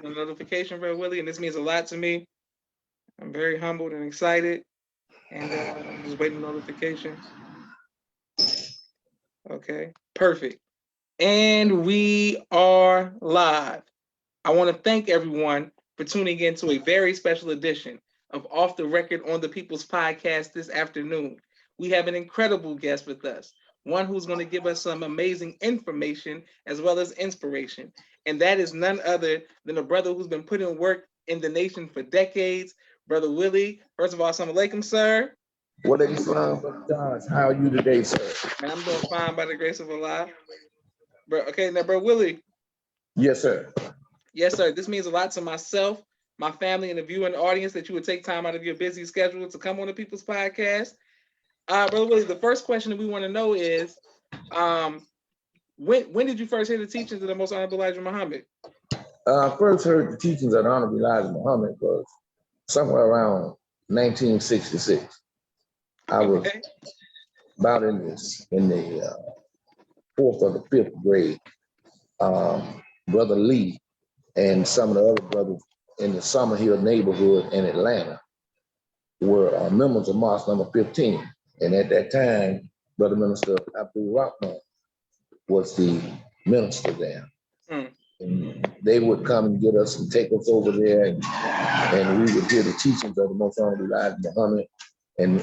waiting on notification, Brother Willie, and this means a lot to me. I'm very humbled and excited, and I'm just waiting on notification. Okay, perfect. And we are live. I want to thank everyone for tuning in to a very special edition of Off the Record on the People's Podcast this afternoon. We have an incredible guest with us, one who's going to give us some amazing information as well as inspiration. And that is none other than a brother who's been putting work in the nation for decades, Brother Willie. First of all, assalamu alaikum, sir. What are you saying, Josh? How are you today, sir? Man, I'm doing fine by the grace of Allah. Bro, okay, now, Bro Willie. Yes, sir. Yes, sir. This means a lot to myself, my family, and the viewing audience that you would take time out of your busy schedule to come on the People's Podcast. Brother Willie, the first question that we want to know is, when did you first hear the teachings of the Most Honorable Elijah Muhammad? I first heard the teachings of the Honorable Elijah Muhammad was somewhere around 1966. I was about in the fourth or the fifth grade. Brother Lee and some of the other brothers in the Summer Hill neighborhood in Atlanta were members of Mosque number 15. And at that time, Brother Minister Abdul Rahman was the minister there. And they would come and get us and take us over there, and we would hear the teachings of the Most Honorable Elijah Muhammad and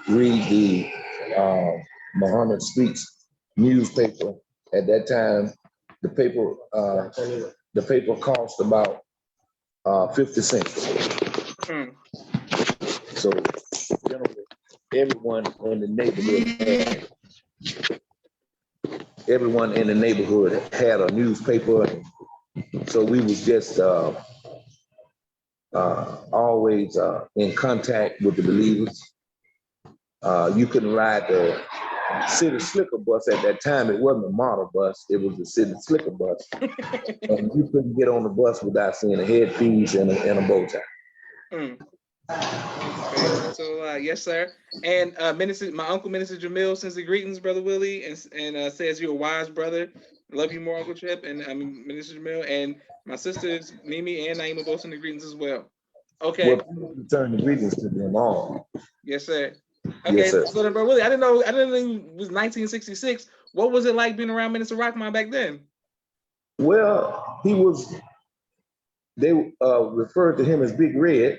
read the Muhammad Speaks newspaper. At that time, the paper cost about 50 cents. So generally, everyone in the neighborhood had a newspaper, and so we was just always in contact with the believers. You couldn't ride the city slicker bus at that time. It wasn't a model bus, it was the city slicker bus. And you couldn't get on the bus without seeing a headpiece and a bow tie. So yes, sir. And my uncle Minister Jamil sends the greetings, Brother Willie, and says you're a wise brother. Love you more, Uncle Chip, and Minister Jamil, and my sisters Mimi and Naima both send the greetings as well. Okay. Well, return the greetings to them all. Yes, sir. Okay, yes, sir. So then, Brother Willie, I didn't know it was 1966. What was it like being around Minister Rahman back then? Well, they referred to him as Big Red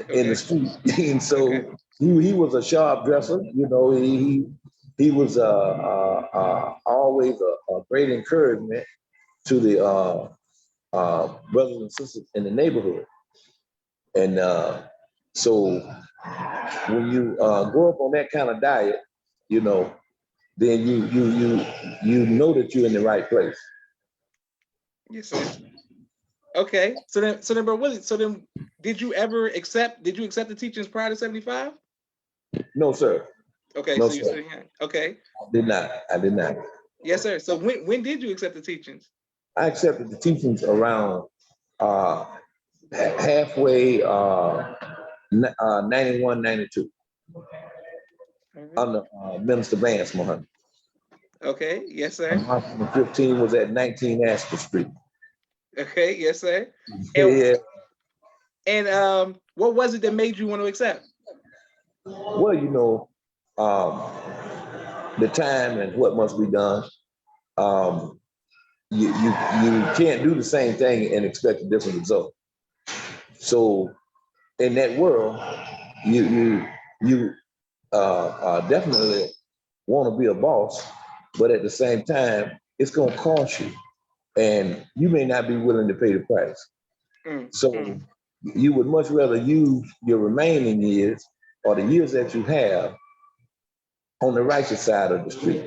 in the street, and so he was a sharp dresser. You know, he was always a great encouragement to the brothers and sisters in the neighborhood. And so when you grow up on that kind of diet, you know, then you know that you're in the right place. Yes, sir. Okay, so then, Bro Willie, did you accept the teachings prior to 75? No, sir. Okay, no, so you're sitting here. Okay. I did not. Yes, sir. So when did you accept the teachings? I accepted the teachings around halfway 91, 92. Under Minister Vance Muhammad. Okay, yes, sir. Number 15 was at 19 Astor Street. Okay, yes, sir. Yeah. And what was it that made you want to accept? Well, you know, the time and what must be done. You can't do the same thing and expect a different result. So in that world, you definitely want to be a boss, but at the same time, it's going to cost you, and you may not be willing to pay the price. So you would much rather use your remaining years or the years that you have on the righteous side of the street.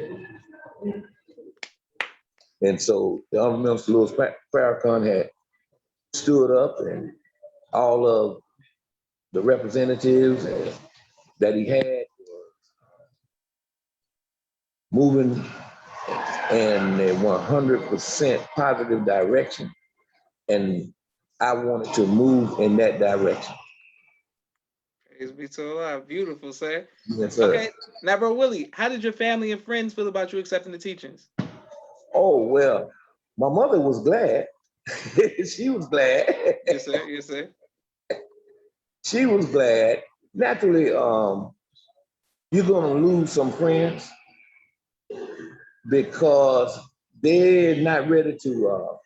And so the Honorable Minister Louis Farrakhan had stood up, and all of the representatives that he had were moving in a 100% positive direction. And I wanted to move in that direction. Praise be to Allah. Beautiful, sir. Yes, sir. Okay, now, Bro Willie, how did your family and friends feel about you accepting the teachings? Oh, well, my mother was glad. She was glad. Yes, sir. Yes, sir. She was glad. Naturally, you're gonna lose some friends because they're not ready to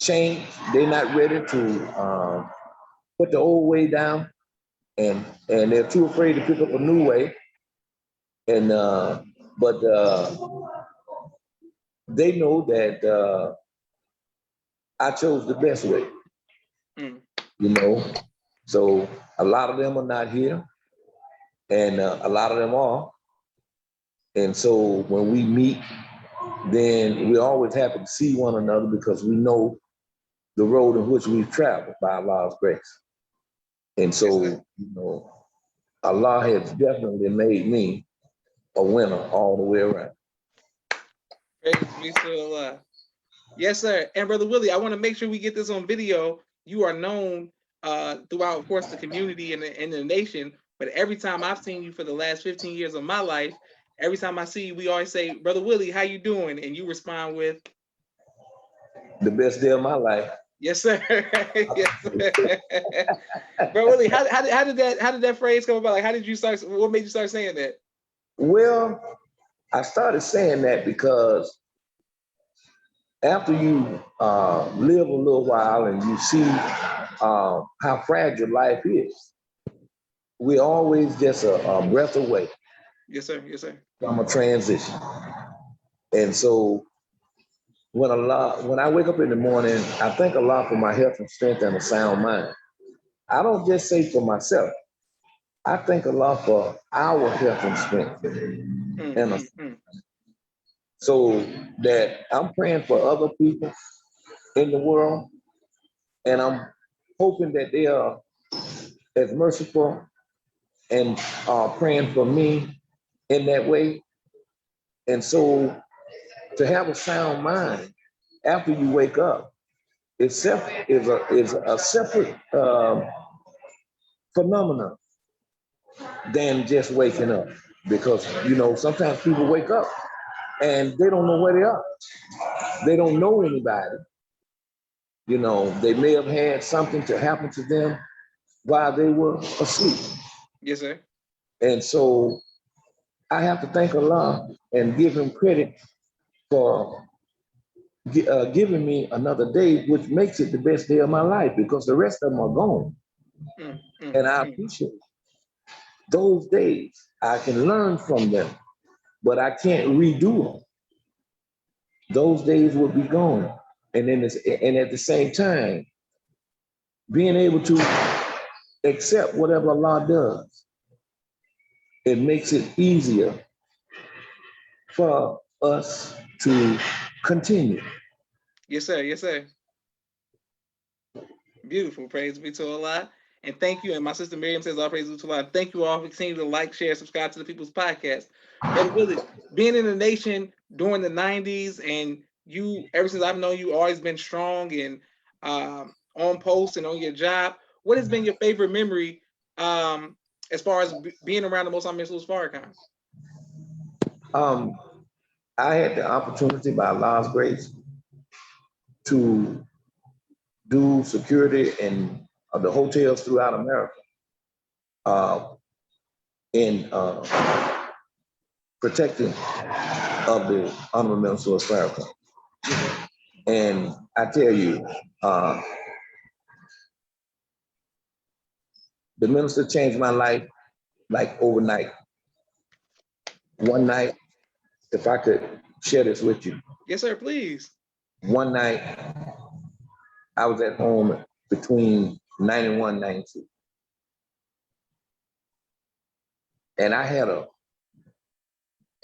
change. They're not ready to put the old way down, and they're too afraid to pick up a new way. And but they know that I chose the best way. Mm. You know, so a lot of them are not here, and a lot of them are. And so when we meet, then we're always happy to see one another because we know the road in which we've traveled by Allah's grace. And Yes, so, sir. you know, Allah has definitely made me a winner all the way around. Praise be to Allah. Yes, sir. And Brother Willie, I want to make sure we get this on video. You are known throughout, of course, the community and the nation. But every time I've seen you for the last 15 years of my life, every time I see you, we always say, Brother Willie, how you doing? And you respond with, The best day of my life. yes, sir. Yes, sir. Brother Willie, how did that phrase come about? Like, how did you start? What made you start saying that? Well, I started saying that because after you live a little while and you see how fragile life is, we're always just a breath away Yes, sir. Yes, sir. from a transition. And so when I wake up in the morning, I thank Allah for my health and strength and a sound mind. I don't just say for myself. I thank Allah for our health and strength. So that I'm praying for other people in the world, and I'm hoping that they are as merciful and praying for me in that way. And so to have a sound mind after you wake up is a separate phenomenon than just waking up. Because, you know, sometimes people wake up and they don't know where they are. They don't know anybody. You know, they may have had something to happen to them while they were asleep. Yes, sir. And so I have to thank Allah and give him credit for giving me another day, which makes it the best day of my life because the rest of them are gone. And I appreciate those days. I can learn from them, but I can't redo them. Those days will be gone. And at the same time, being able to accept whatever Allah does, it makes it easier for us to continue. Yes, sir. Yes, sir. Beautiful. Praise be to Allah. And thank you. And my sister Miriam says, all praise be to Allah. Thank you all for continuing to like, share, subscribe to the People's Podcast. Brother Willie, being in the nation during the 90s, and you, ever since I've known you, always been strong and on post and on your job. What has been your favorite memory as far as being around the Most High Min Farrakhan? I had the opportunity by Allah's grace to do security in the hotels throughout America in protecting of the Honorable Minister of Farrakhan. And I tell you, the minister changed my life like overnight. One night, if I could share this with you. Yes, sir, please. One night, I was at home between 91 and 92. And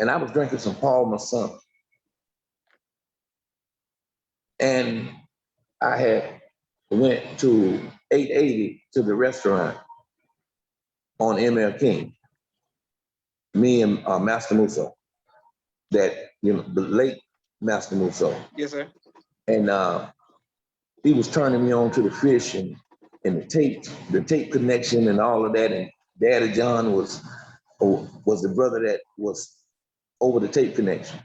I was drinking some Paul Masson. And I had went to 880 to the restaurant on ML King. Me and Master Musso, that, you know, the late Master Musso. Yes, sir. And he was turning me on to the fish and the tape connection and all of that. And Daddy John was the brother that was over the tape connection.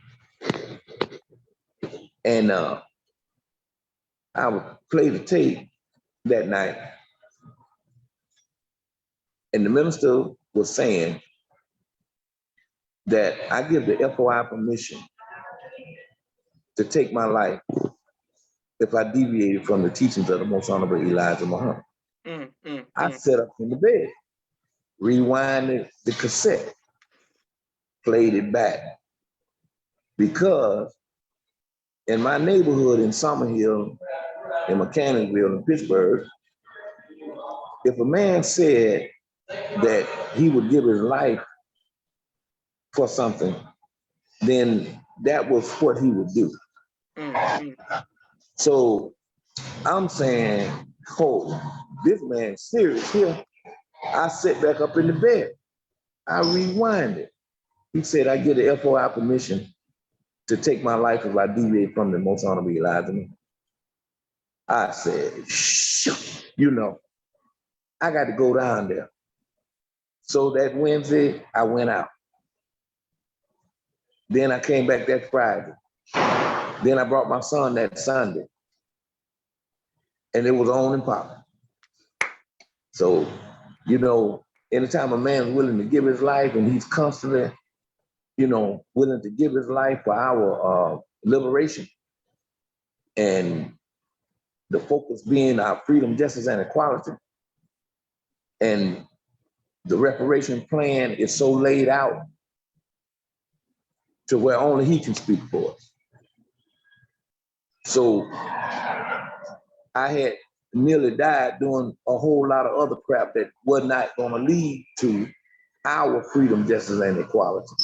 And I would play the tape that night, and the minister was saying that I give the FOI permission to take my life if I deviated from the teachings of the Most Honorable Elijah Muhammad. I sat up in the bed, rewinded the cassette, played it back, because in my neighborhood in Summerhill, in Mechanicsville, in Pittsburgh, if a man said that he would give his life for something, then that was what he would do. So I'm saying, oh, this man's serious here. I sit back up in the bed. I rewind it. He said, I get the FOI permission to take my life if I deviate from the Most Honorable Elijah. I said, shh, you know, I got to go down there. So that Wednesday, I went out. Then I came back that Friday. Then I brought my son that Sunday. And it was on and popping. So, you know, anytime a man's willing to give his life and he's constantly, you know, willing to give his life for our liberation, and the focus being our freedom, justice, and equality, and the reparation plan is so laid out to where only he can speak for us. So I had nearly died doing a whole lot of other crap that was not going to lead to our freedom, justice, and equality.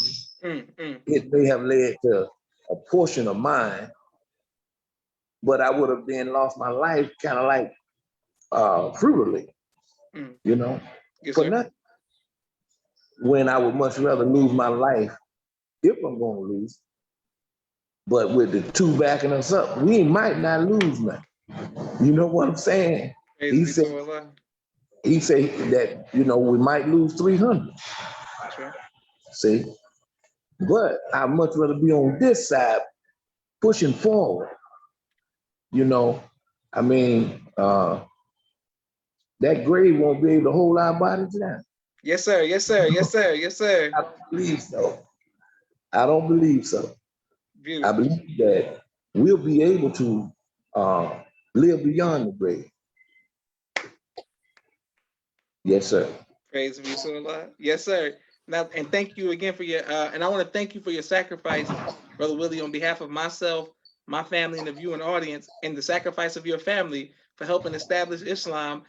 It may have led to a portion of mine, but I would have then lost my life kind of like frugally, you know, for nothing. When I would much rather lose my life if I'm going to lose. But with the two backing us up, we might not lose nothing. You know what I'm saying? He said that, you know, we might lose 300. See? But I'd much rather be on this side pushing forward. You know, I mean, that grave won't be able to hold our bodies down. Yes, sir. Yes, sir. Yes, sir. Yes, sir. I don't believe so. I don't believe so. Beautiful. I believe that we'll be able to live beyond the grave. Yes, sir. Praise be to Allah. Yes, sir. Now, and thank you again for your, and I want to thank you for your sacrifice, Brother Willie, on behalf of myself, my family, and the viewing audience, and the sacrifice of your family for helping establish Islam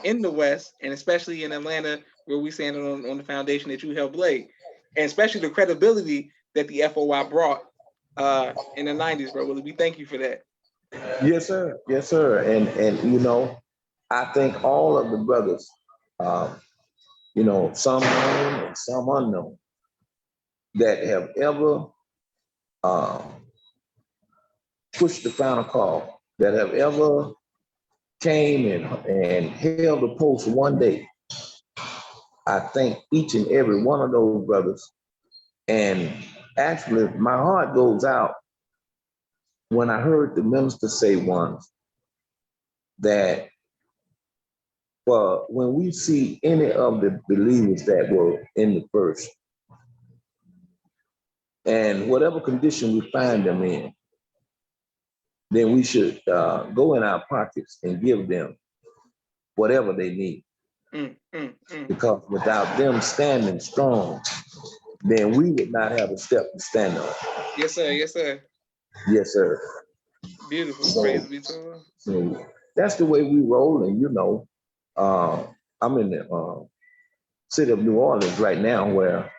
in the West, and especially in Atlanta, where we stand on the foundation that you helped lay, and especially the credibility that the FOI brought in the 90s, Brother Willie. We thank you for that. Yes, sir. Yes, sir. And you know, I think all of the brothers, you know, some known and some unknown, that have ever pushed the final call, that have ever came and held a post one day. I thank each and every one of those brothers. And actually, my heart goes out when I heard the minister say once that when we see any of the believers that were in the first, and whatever condition we find them in, then we should go in our pockets and give them whatever they need. Because without them standing strong, then we would not have a step to stand on. Yes, sir. Yes, sir. Yes, sir. Beautiful. Praise be to Allah. So that's the way we roll. And, you know, I'm in the city of New Orleans right now, where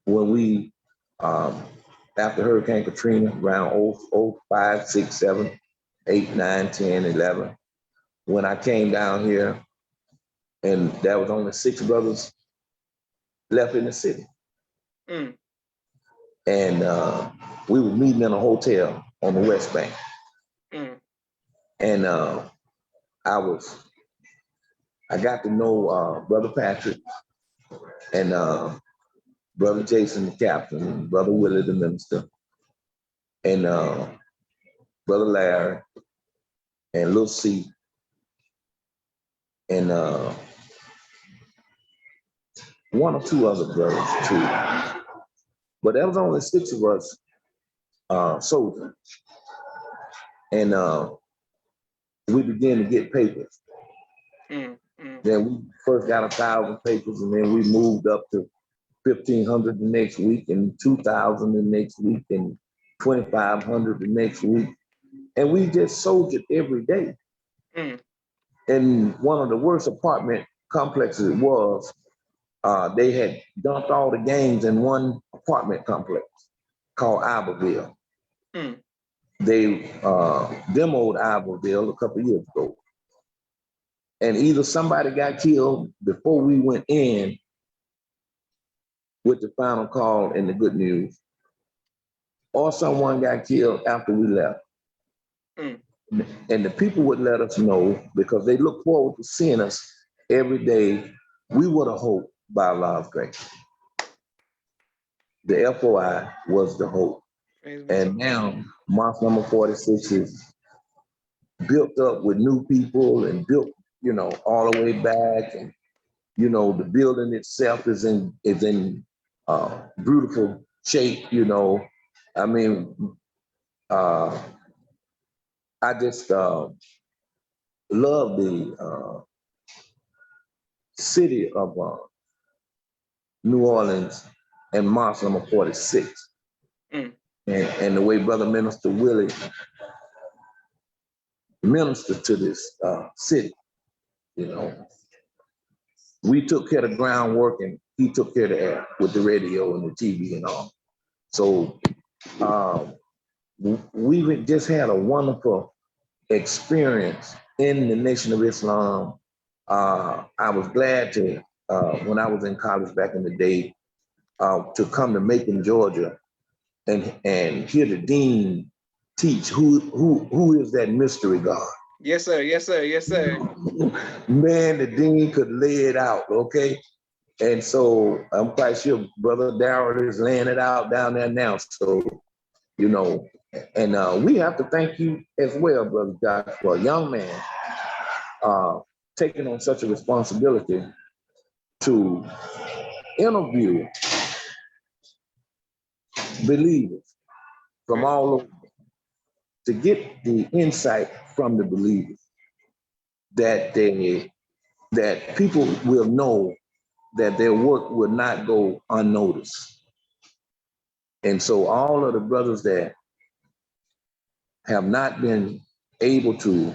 when we, after Hurricane Katrina, around 05, 6, 7, 8, 9, 10, 11, when I came down here, and there was only 6 brothers left in the city. And we were meeting in a hotel on the West Bank. And I got to know Brother Patrick and Brother Jason, the captain, and Brother Willie, the minister. And Brother Larry, and Lil C, and one or two other brothers too. But there was only 6 of us soldiers. And we began to get papers. Then we first got 1,000 papers, and then we moved up to 1,500 the next week, and 2,000 the next week, and 2,500 the next week. And we just soldiered every day. And one of the worst apartment complexes was, they had dumped all the gangs in one apartment complex called Iberville. They demoed Iberville a couple of years ago. And either somebody got killed before we went in with the final call and the good news, or someone got killed after we left. And the people would let us know because they look forward to seeing us every day. We would have hoped by Allah's grace. The FOI was the hope. And now March number 46 is built up with new people and built, all the way back. And, the building itself is in beautiful shape, I mean, I just love the city of New Orleans and March number 46. And the way Brother Minister Willie ministered to this city, We took care of the groundwork and he took care of the air with the radio and the TV and all. So we just had a wonderful experience in the Nation of Islam. I was glad to, when I was in college back in the day, to come to Macon, Georgia, and hear the dean teach who is that mystery God. Yes, sir. Yes, sir. Yes, sir. Man, the dean could lay it out, okay? And so I'm quite sure Brother Darrell is laying it out down there now. So, and we have to thank you as well, Brother Josh, for a young man taking on such a responsibility to interview believers from all over, to get the insight from the believers that people will know that their work will not go unnoticed. And so all of the brothers that have not been able to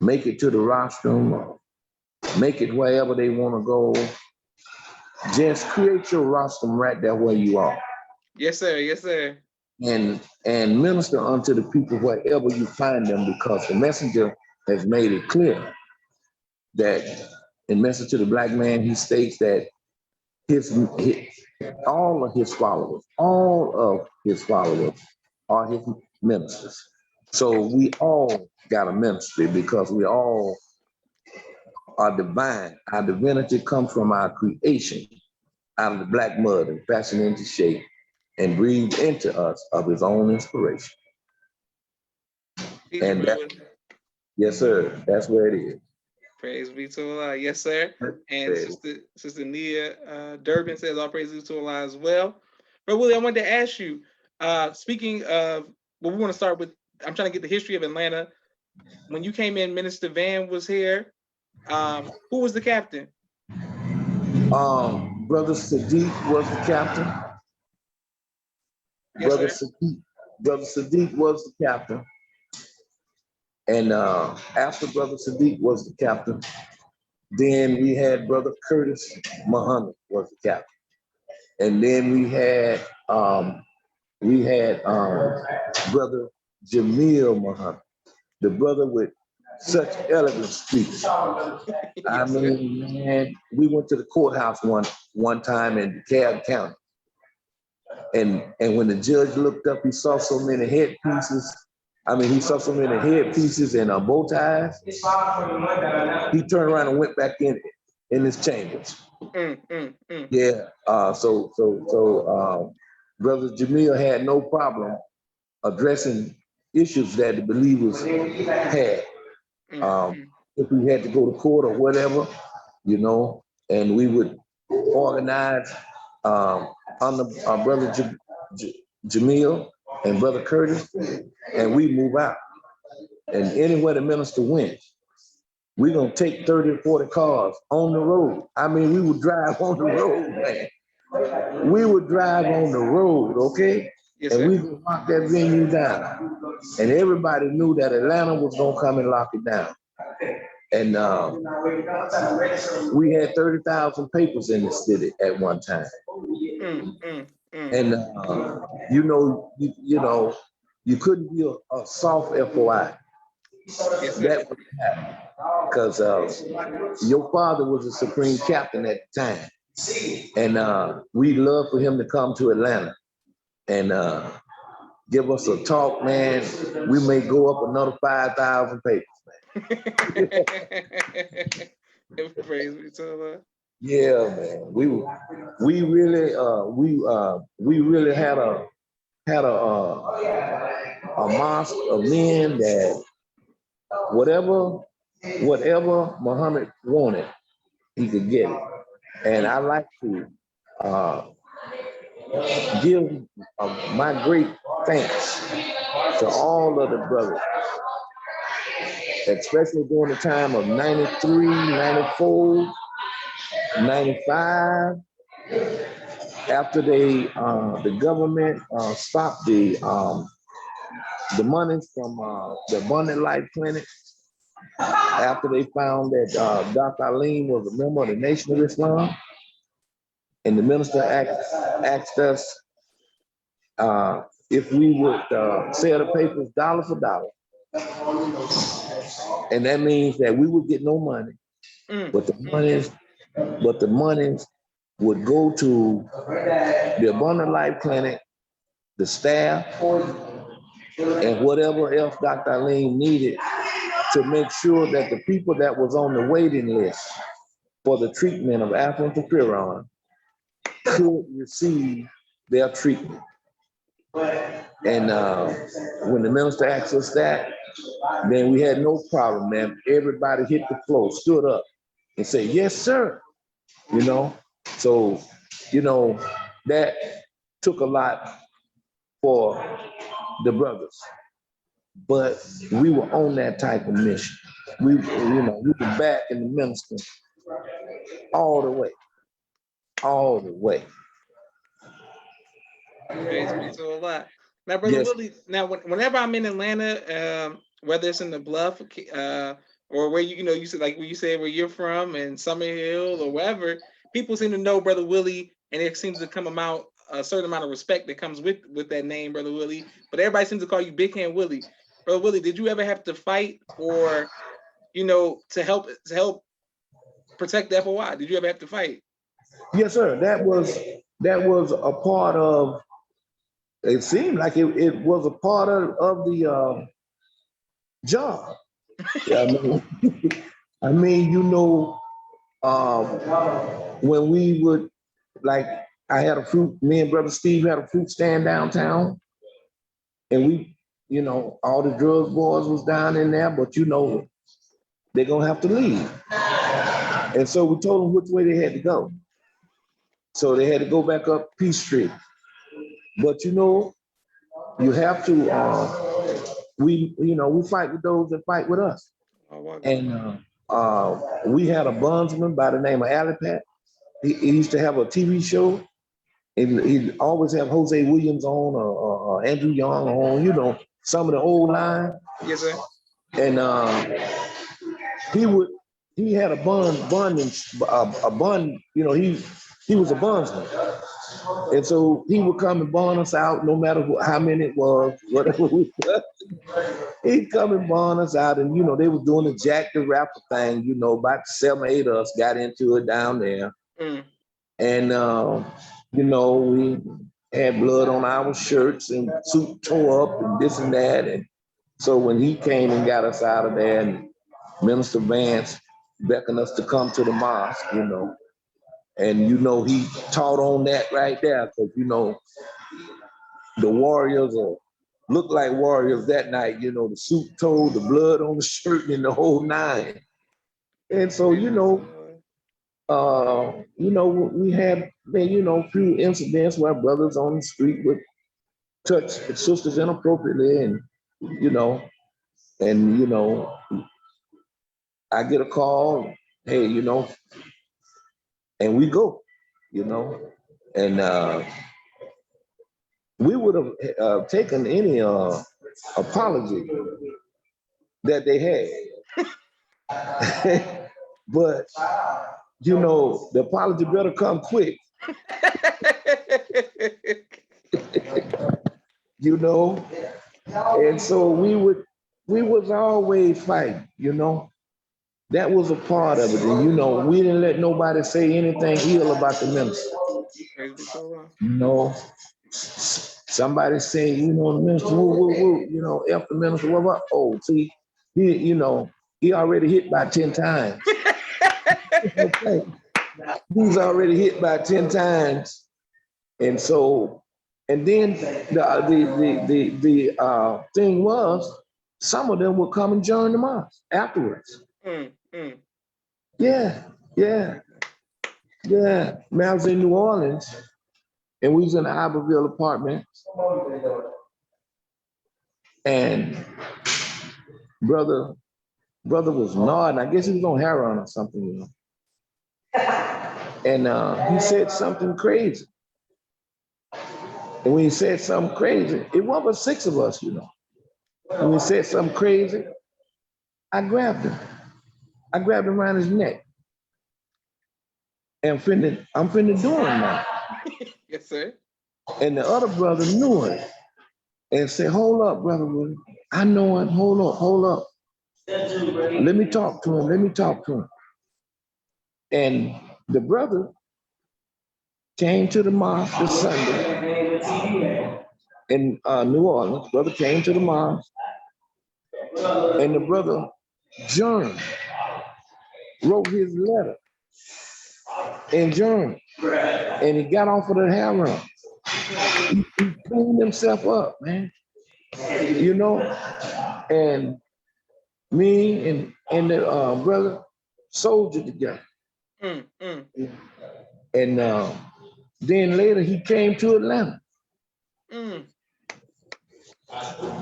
make it to the rostrum or make it wherever they want to go, just create your rostrum right there where you are. Yes, sir. Yes, sir. And minister unto the people wherever you find them, because the messenger has made it clear that in Message to the Black Man, he states that all of his followers are his ministers. So we all got a ministry because we all are divine. Our divinity comes from our creation out of the black mud and fashioned into shape and breathed into us of his own inspiration. And yes, sir, that's where it is. Praise be to Allah. Yes, sir. And Sister Nia Durbin says all praises to Allah as well. But Willie, I wanted to ask you, speaking of, we want to start with, I'm trying to get the history of Atlanta. When you came in, Minister Van was here. Who was the captain? Brother Sadiq was the captain. Yes, Brother Sadiq was the captain. And after Brother Sadiq was the captain, then we had Brother Curtis Muhammad was the captain. And then we had Brother Jamil Muhammad, the brother with such elegant speech. I mean, man, we went to the courthouse one time in DeKalb County. And when the judge looked up, he saw so many headpieces. He saw so many headpieces and bow ties. He turned around and went back in his chambers. Yeah. So Brother Jamil had no problem addressing, issues that the believers had. Mm-hmm. If we had to go to court or whatever, you know, and we would organize under our brother Jamil and brother Curtis, and we move out. And anywhere the minister went, we're gonna take 30 or 40 cars on the road. I mean, we would drive on the road, man. We would drive on the road, okay? Yes, and sir. we would lock that venue down. And everybody knew that Atlanta was gonna come and lock it down. And we had 30,000 papers in the city at one time. And you know, you couldn't be a soft FOI. Yes, That would happen because your father was a supreme captain at the time, and we'd love for him to come to Atlanta and give us a talk, man. We may go up another 5,000 papers, man. Praise be to Allah. Yeah, man. We really had a mosque of men that whatever Muhammad wanted, he could get it. And I like to give my great thanks to all of the brothers, especially during the time of 93, 94, 95, after the government stopped the money from the Abundant Life Clinic, after they found that Dr. Alim was a member of the Nation of Islam, and the minister asked us if we would sell the papers dollar for dollar. And that means that we would get no money, but the monies would go to the Abundant Life Clinic, the staff, and whatever else Dr. Alim needed to make sure that the people that was on the waiting list for the treatment of Afrin interferon could receive their treatment. And when the minister asked us that, then we had no problem, man. Everybody hit the floor, stood up, and said, "Yes, sir." You know, so that took a lot for the brothers, but we were on that type of mission. We were back in the minister all the way. Praise be to Allah. Now, Brother Willie, now whenever I'm in Atlanta, whether it's in the Bluff or where you said, like where you said where you're from and Summer Hill or wherever, people seem to know Brother Willie, and it seems to come about a certain amount of respect that comes with that name, Brother Willie. But everybody seems to call you Big Hand Willie. Brother Willie, did you ever have to fight or to help protect the FOI? Did you ever have to fight? Yes, sir. That was a part of. It seemed like it was a part of the job. I mean, when we would, like, I had me and Brother Steve had a fruit stand downtown, and we, all the drug boys was down in there, but they're gonna have to leave. And so we told them which way they had to go. So they had to go back up Peace Street. But you have to, we fight with those that fight with us. And we had a bondsman by the name of Alipat. He used to have a TV show, and he'd always have Jose Williams on or Andrew Young on, some of the old line. Yes, sir. And he had a bond, he was a bondsman. And so he would come and bond us out no matter how many it was, whatever we were. He'd come and bond us out, and they was doing the Jack the Rapper thing, about 7 or 8 of us got into it down there. And we had blood on our shirts and suit tore up and this and that. And so when he came and got us out of there, and Minister Vance beckoned us to come to the mosque, and he taught on that right there, because the warriors looked like warriors that night, you know, the suit toe, the blood on the shirt, and the whole nine. And so, we had, a few incidents where brothers on the street would touch sisters inappropriately, and you know, and I get a call, hey, and we go, and we would have taken any apology that they had, but the apology better come quick, and so we was always fighting, that was a part of it, and we didn't let nobody say anything ill about the minister. Somebody say, the minister, woo, F the minister, what? Oh, see, he already hit by 10 times. Okay. He's already hit by 10 times. And so, and then the thing was, some of them would come and join the mosque afterwards. Yeah. Man, I was in New Orleans, and we was in the Iberville apartment, and brother was nodding. I guess he was on heroin or something, And he said something crazy. And when he said something crazy, it wasn't but 6 of us, When he said something crazy, I grabbed him. I grabbed him around his neck. And I'm finna do him now. Yes, sir. And the other brother knew it and said, hold up, brother Willie. I know him. Hold up. Let me talk to him. And the brother came to the mosque this Sunday in New Orleans. Brother came to the mosque, and the brother, John, wrote his letter in German, and he got off of the heroin. He cleaned himself up, man. And me and the brother soldiered together. And then later he came to Atlanta.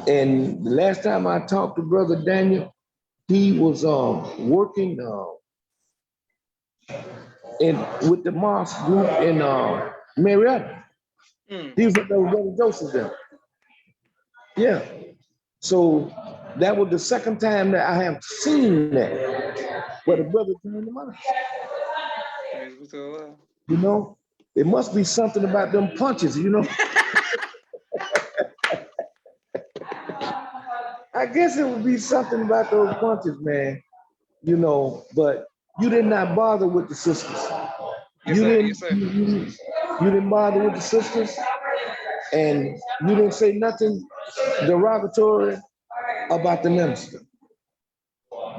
And the last time I talked to Brother Daniel, he was working with the mosque group in Marietta. He was at the Brother Joseph there. Yeah. So that was the second time that I have seen that, where the brother joined the mosque. It must be something about them punches, I guess it would be something about those punches, man. But you did not bother with the sisters. You didn't bother with the sisters, and you didn't say nothing derogatory about the minister.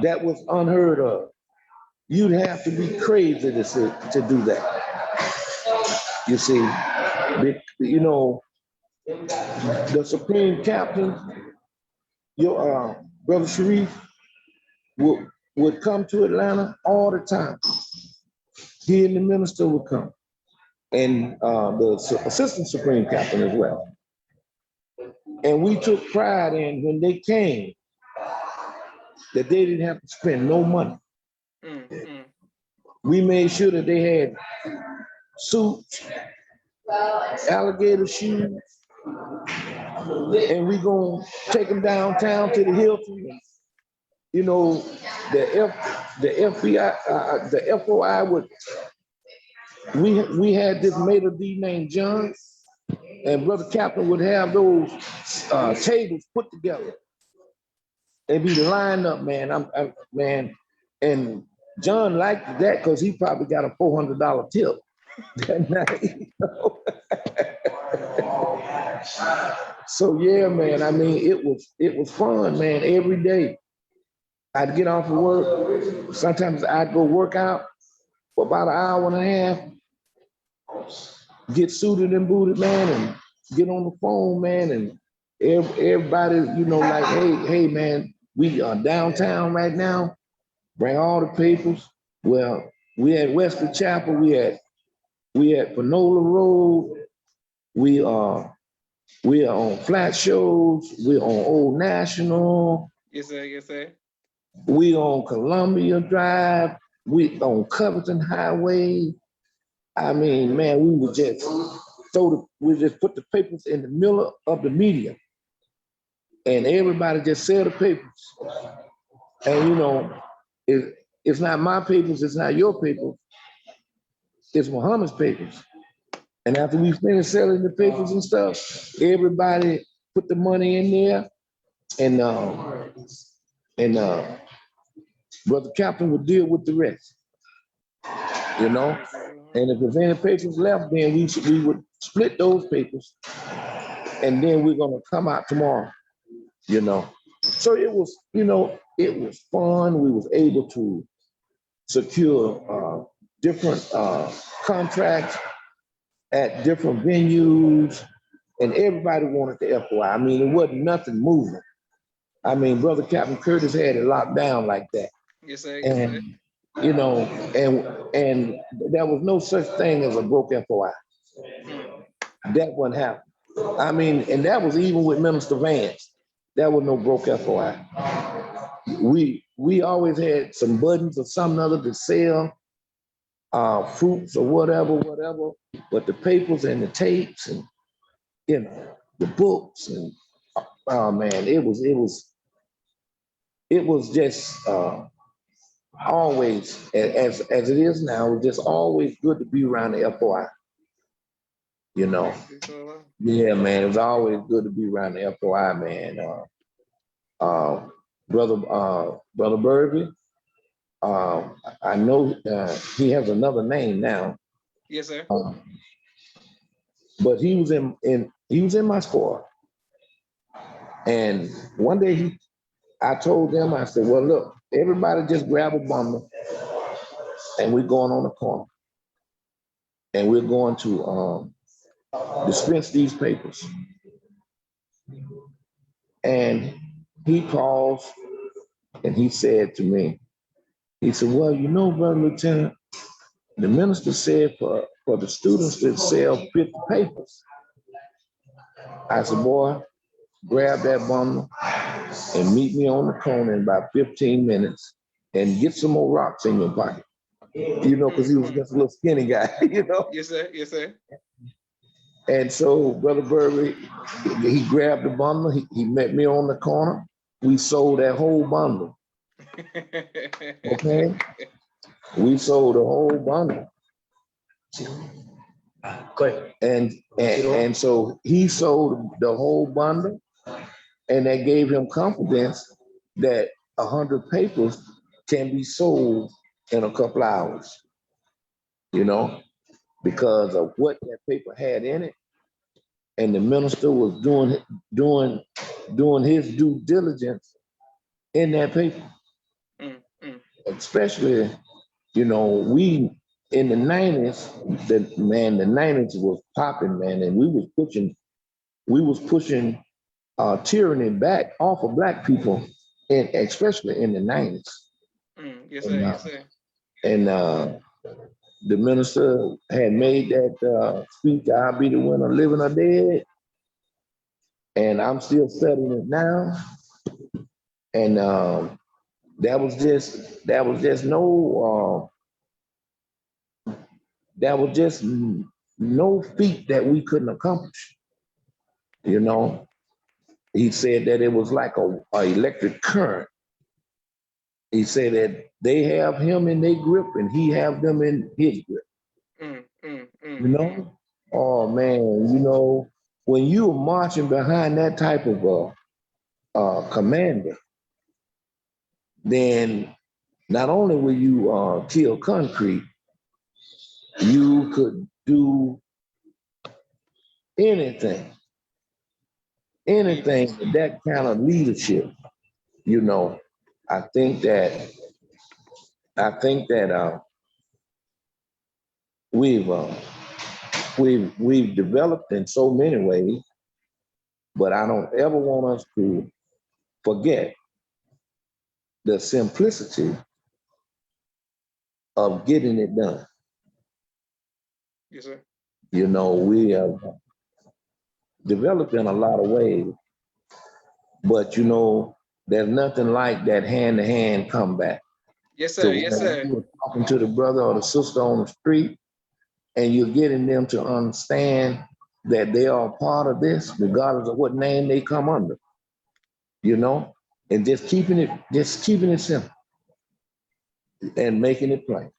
That was unheard of. You'd have to be crazy to do that. You see, the Supreme Captain, your Brother Sharif, would come to Atlanta all the time. He and the minister would come, and the Assistant Supreme Captain as well. And we took pride in when they came that they didn't have to spend no money. We made sure that they had suits, alligator shoes, and we gonna take them downtown to the Hilton. The FBI, the FOI would. We had this maitre d' named John, and Brother Captain would have those tables put together. They'd be lined up, man. Man, and John liked that because he probably got a $400 tip that night. So yeah, man. I mean, it was fun, man. Every day, I'd get off of work. Sometimes I'd go work out for about an hour and a half, get suited and booted, man, and get on the phone, man, and everybody, you know, like, hey, man, we are downtown right now. Bring all the papers. Well, we at Wesley Chapel. We at Panola Road. We are on Flat Shows. We're on Old National. Yes, sir. Yes, sir. We on Columbia Drive. We on Covington Highway. I mean, man, we just put the papers in the middle of the median, and everybody just sell the papers. And you know, it's not my papers, it's not your papers, it's Muhammad's papers. And after we finish selling the papers and stuff, everybody put the money in there, and Brother Captain would deal with the rest, you know. And if there's any papers left, then we would split those papers, and then we're gonna come out tomorrow, you know. So it was, you know, it was fun. We was able to secure different contracts at different venues, and everybody wanted the FOI. I mean, it wasn't nothing moving. I mean, Brother Captain Curtis had it locked down like that. Yes, sir. Yes, And, sir. you know, and there was no such thing as a broke FOI. That wouldn't happen. I mean, and that was even with Minister Vance. There was no broke FOI. We always had some buttons or something other to sell, fruits or whatever, but the papers and the tapes and, you know, the books and, oh man, it was just always, as it is now, it was just always good to be around the FOI. You know, yeah, man, it was always good to be around the FOI, man. Brother Burby, I know he has another name now. Yes, sir. But he was in my squad. And one day I told them, I said, well, look, everybody just grab a bundle and we're going on the corner. And we're going to dispense these papers. And he paused and he said to me, he said, well, you know, Brother Lieutenant, the minister said for the students to sell 50 papers. I said, boy, grab that bundle and meet me on the corner in about 15 minutes and get some more rocks in your pocket. You know, because he was just a little skinny guy, you know? Yes, sir. Yes, sir. And so Brother Burby, he grabbed the bundle. He met me on the corner. We sold that whole bundle. Okay? We sold the whole bundle. And so he sold the whole bundle, and that gave him confidence that 100 papers can be sold in a couple hours, you know, because of what that paper had in it. And the minister was doing his due diligence in that paper. Especially, you know, we in the 90s, the 90s was popping, man, and we was pushing tyranny back off of Black people, and especially in the 90s. Yes, sir. Yes, sir. And the minister had made that speech, I'll be the winner, living or dead. And I'm still studying it now. And that was just no feat that we couldn't accomplish. You know, he said that it was like a electric current. He said that they have him in their grip and he have them in his grip. You know? Oh man, you know, when you are marching behind that type of commander, then not only will you kill concrete, you could do anything with that kind of leadership. You know, I think that we've developed in so many ways, But I don't ever want us to forget the simplicity of getting it done. Yes, sir. You know, we have developed in a lot of ways, but you know, there's nothing like that hand-to-hand comeback. Yes, To sir. Yes, where sir. you were talking to the brother or the sister on the street, and you're getting them to understand that they are part of this, regardless of what name they come under. You know, and just keeping it simple and making it plain.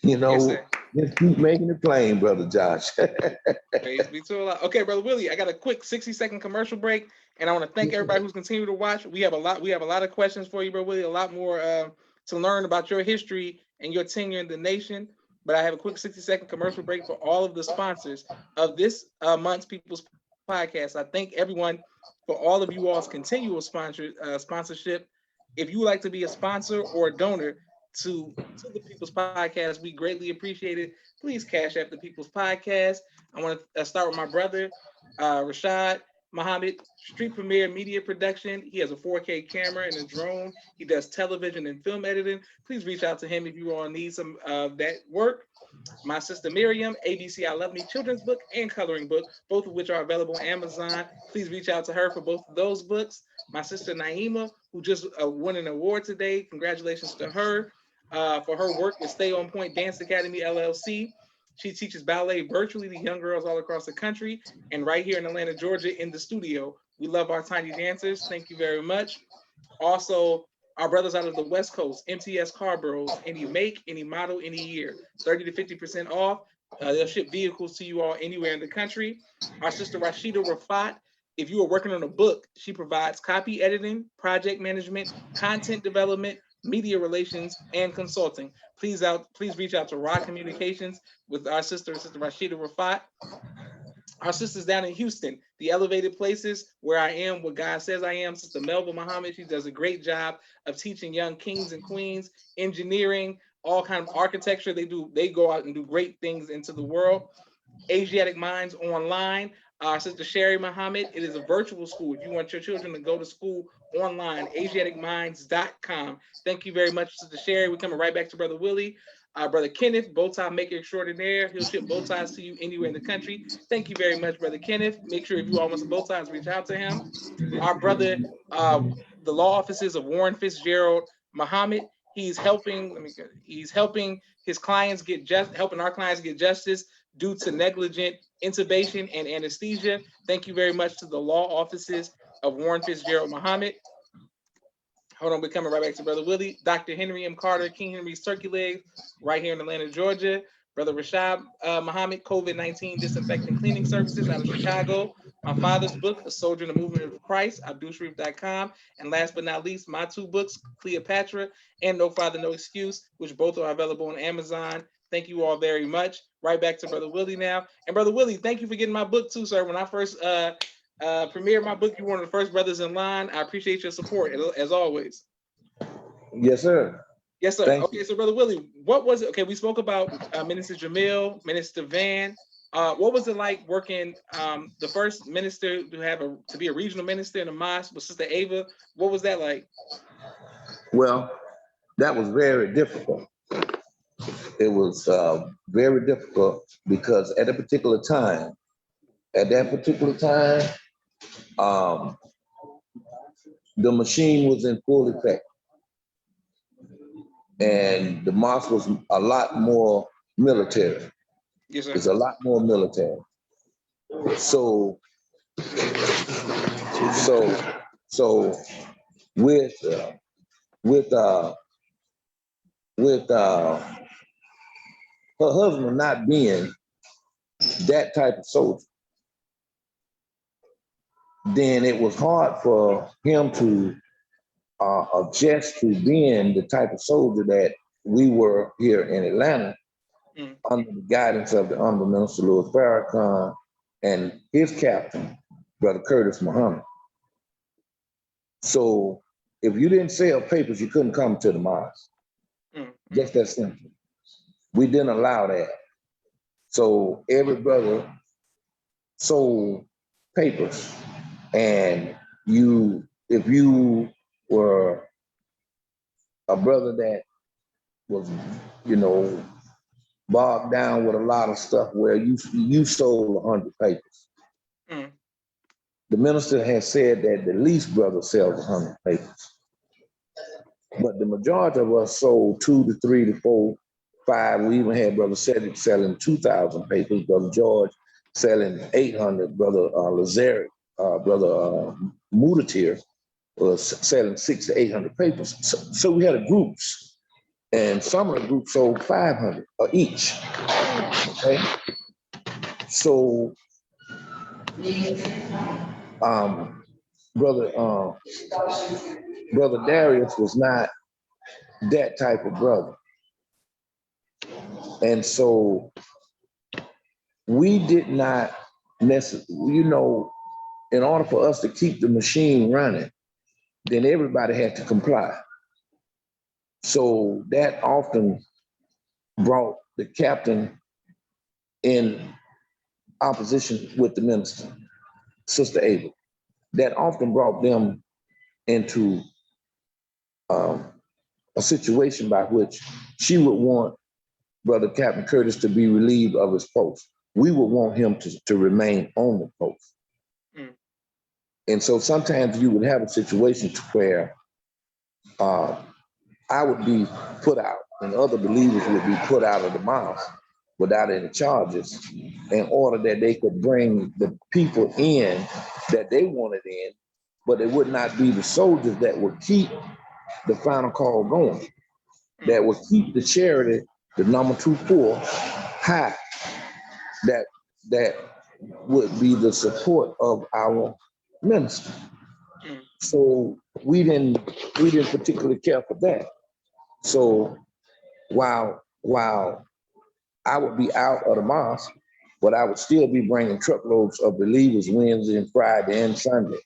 You Yes, know, sir. just keep making it plain, brother Josh. Praise be to Allah. Okay, brother Willie, I got a quick 60-second commercial break, and I want to thank everybody who's continued to watch. We have a lot of questions for you, brother Willie. A lot more to learn about your history and your tenure in the nation. But I have a quick 60-second commercial break for all of the sponsors of this month's People's Podcast. I thank everyone for all of you all's continual sponsorship. If you would like to be a sponsor or a donor to the People's Podcast, we greatly appreciate it. Please cash at the People's Podcast. I want to start with my brother, Rashad Muhammad, Street Premier Media Production. He has a 4K camera and a drone. He does television and film editing. Please reach out to him if you all need some of that work. My sister Miriam, ABC I Love Me children's book and coloring book, both of which are available on Amazon. Please reach out to her for both of those books. My sister Naima, who just won an award today. Congratulations to her for her work with Stay On Point Dance Academy LLC. She teaches ballet virtually to young girls all across the country and right here in Atlanta, Georgia, in the studio. We love our tiny dancers. Thank you very much. Also, our brothers out of the West Coast, MTS Car Bros, any make, any model, any year, 30 to 50% off. They'll ship vehicles to you all anywhere in the country. Our sister Rashida Rafat, if you are working on a book, she provides copy editing, project management, content development, media relations, and consulting. Please reach out to Raw Communications with our sister Rashida Rafat. Our sisters down in Houston, the elevated places where I am, what God says I am. Sister Melba Muhammad, she does a great job of teaching young kings and queens engineering, all kind of architecture. They go out and do great things into the world. Asiatic Minds Online. Sister Sherry Muhammad, it is a virtual school. If you want your children to go to school online, AsiaticMinds.com. Thank you very much, Sister Sherry. We're coming right back to Brother Willie. Brother Kenneth, bow tie maker extraordinaire. He'll ship bow ties to you anywhere in the country. Thank you very much, Brother Kenneth. Make sure if you all want some bow ties, reach out to him. Our brother, the law offices of Warren Fitzgerald Muhammad. He's helping his clients helping our clients get justice due to negligent intubation and anesthesia. Thank you very much to the law offices of Warren Fitzgerald Muhammad. Hold on, we're coming right back to Brother Willie. Dr. Henry M. Carter, King Henry's Turkey Legs, right here in Atlanta, Georgia. Brother Rashad Muhammad, COVID-19 Disinfecting Cleaning Services out of Chicago. My father's book, A Soldier in the Movement of Christ, AbdulSharif.com. And last but not least, my two books, Cleopatra and No Father, No Excuse, which both are available on Amazon. Thank you all very much. Right back to Brother Willie now. And Brother Willie, thank you for getting my book too, sir. When I first premiered my book, you were one of the first brothers in line. I appreciate your support as always. Yes, sir. Yes, sir. Thank Okay, you. so Brother Willie, what was it? Okay, we spoke about Minister Jamil, Minister Van. What was it like working the first minister to be a regional minister in a mosque with Sister Ava? What was that like? Well, that was very difficult. It was very difficult because at that particular time, the machine was in full effect. And the mosque was a lot more military. Yes, sir. It's a lot more military. So with her husband not being that type of soldier, then it was hard for him to adjust to being the type of soldier that we were here in Atlanta under the guidance of the Honorable Minister Louis Farrakhan and his captain, Brother Curtis Muhammad. So if you didn't sell papers, you couldn't come to the mosque. Just that simple. We didn't allow that. So every brother sold papers And if you were a brother that was, you know, bogged down with a lot of stuff where you sold 100 papers. Mm. The minister has said that the least brother sells 100 papers. But the majority of us sold 2 to 3 to 4, 5. We even had Brother Cedric selling 2,000 papers, Brother George selling 800, Brother Lazaric, Brother Mutatir was selling 600 to 800 papers. So we had groups, and some of the groups sold 500 each. Okay, so brother Darius was not that type of brother, and so we did not necessarily, you know, in order for us to keep the machine running, then everybody had to comply. So that often brought the captain in opposition with the minister, Sister Abel. That often brought them into a situation by which she would want Brother Captain Curtis to be relieved of his post. We would want him to remain on the post. Mm. And so sometimes you would have a situation where I would be put out and other believers would be put out of the mosque without any charges in order that they could bring the people in that they wanted in, but it would not be the soldiers that would keep the final call going, that would keep the charity, the number 2-4, high, that would be the support of our minister. So we didn't particularly care for that. So while I would be out of the mosque, but I would still be bringing truckloads of believers Wednesday and Friday and Sunday,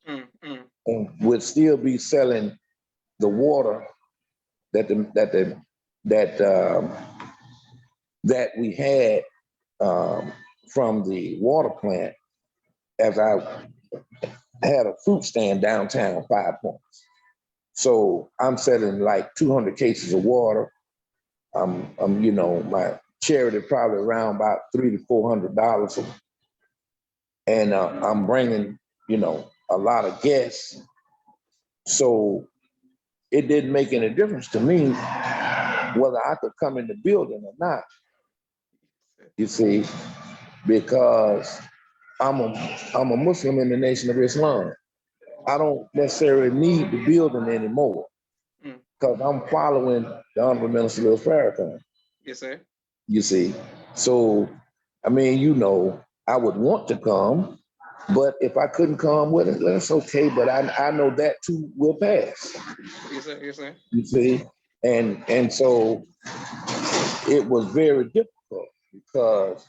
and would still be selling the water that we had from the water plant, as I had a fruit stand downtown 5 Points. So I'm selling like 200 cases of water. You know, my charity probably around about $300 to $400, and I'm bringing, you know, a lot of guests. So it didn't make any difference to me whether I could come in the building or not. You see, because I'm a Muslim in the Nation of Islam. I don't necessarily need the building anymore because I'm following the Honorable Minister Min Farrakhan. Yes, sir. You see, so I mean, you know, I would want to come, but if I couldn't come with it, that's okay. But I know that too will pass. Yes, sir. Yes, sir. You see, and so it was very difficult because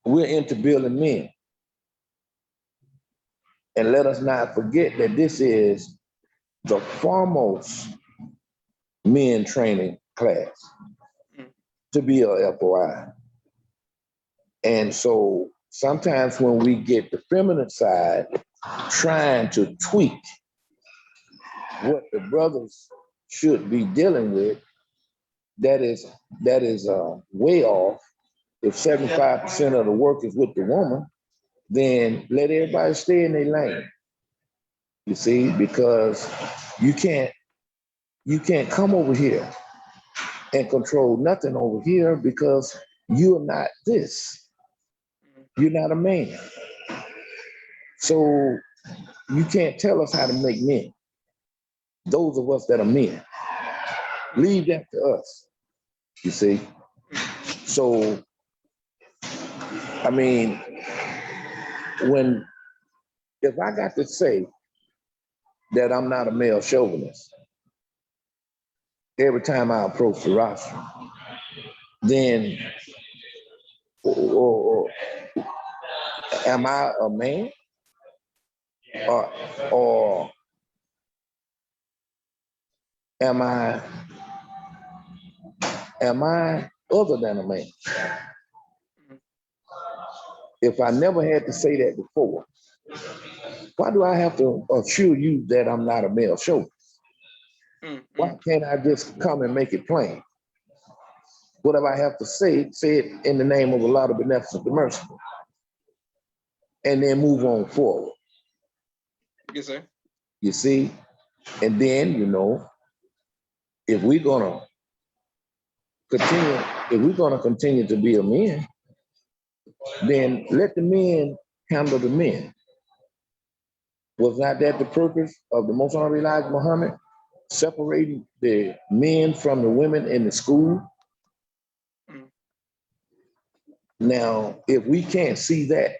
we're into building men. And let us not forget that this is the foremost men training class to be a FOI. And so sometimes when we get the feminine side trying to tweak what the brothers should be dealing with, that is way off. If 75% of the work is with the woman, then let everybody stay in their lane. You see, because you can't come over here and control nothing over here because you're not this. You're not a man. So you can't tell us how to make men. Those of us that are men, leave that to us, you see? So, I mean, if I got to say that I'm not a male chauvinist, every time I approach the roster, then or am I a man? Or am I other than a man? if I never had to say that before, why do I have to assure you that I'm not a male chauvinist? Why can't I just come and make it plain? Whatever I have to say it in the name of Allah, the Beneficent, the Merciful, and then move on forward. Yes, sir. You see? And then, if we're gonna continue to be a man, then let the men handle the men. Was not that the purpose of the Most Honorable Elijah Muhammad, separating the men from the women in the school? Now, if we can't see that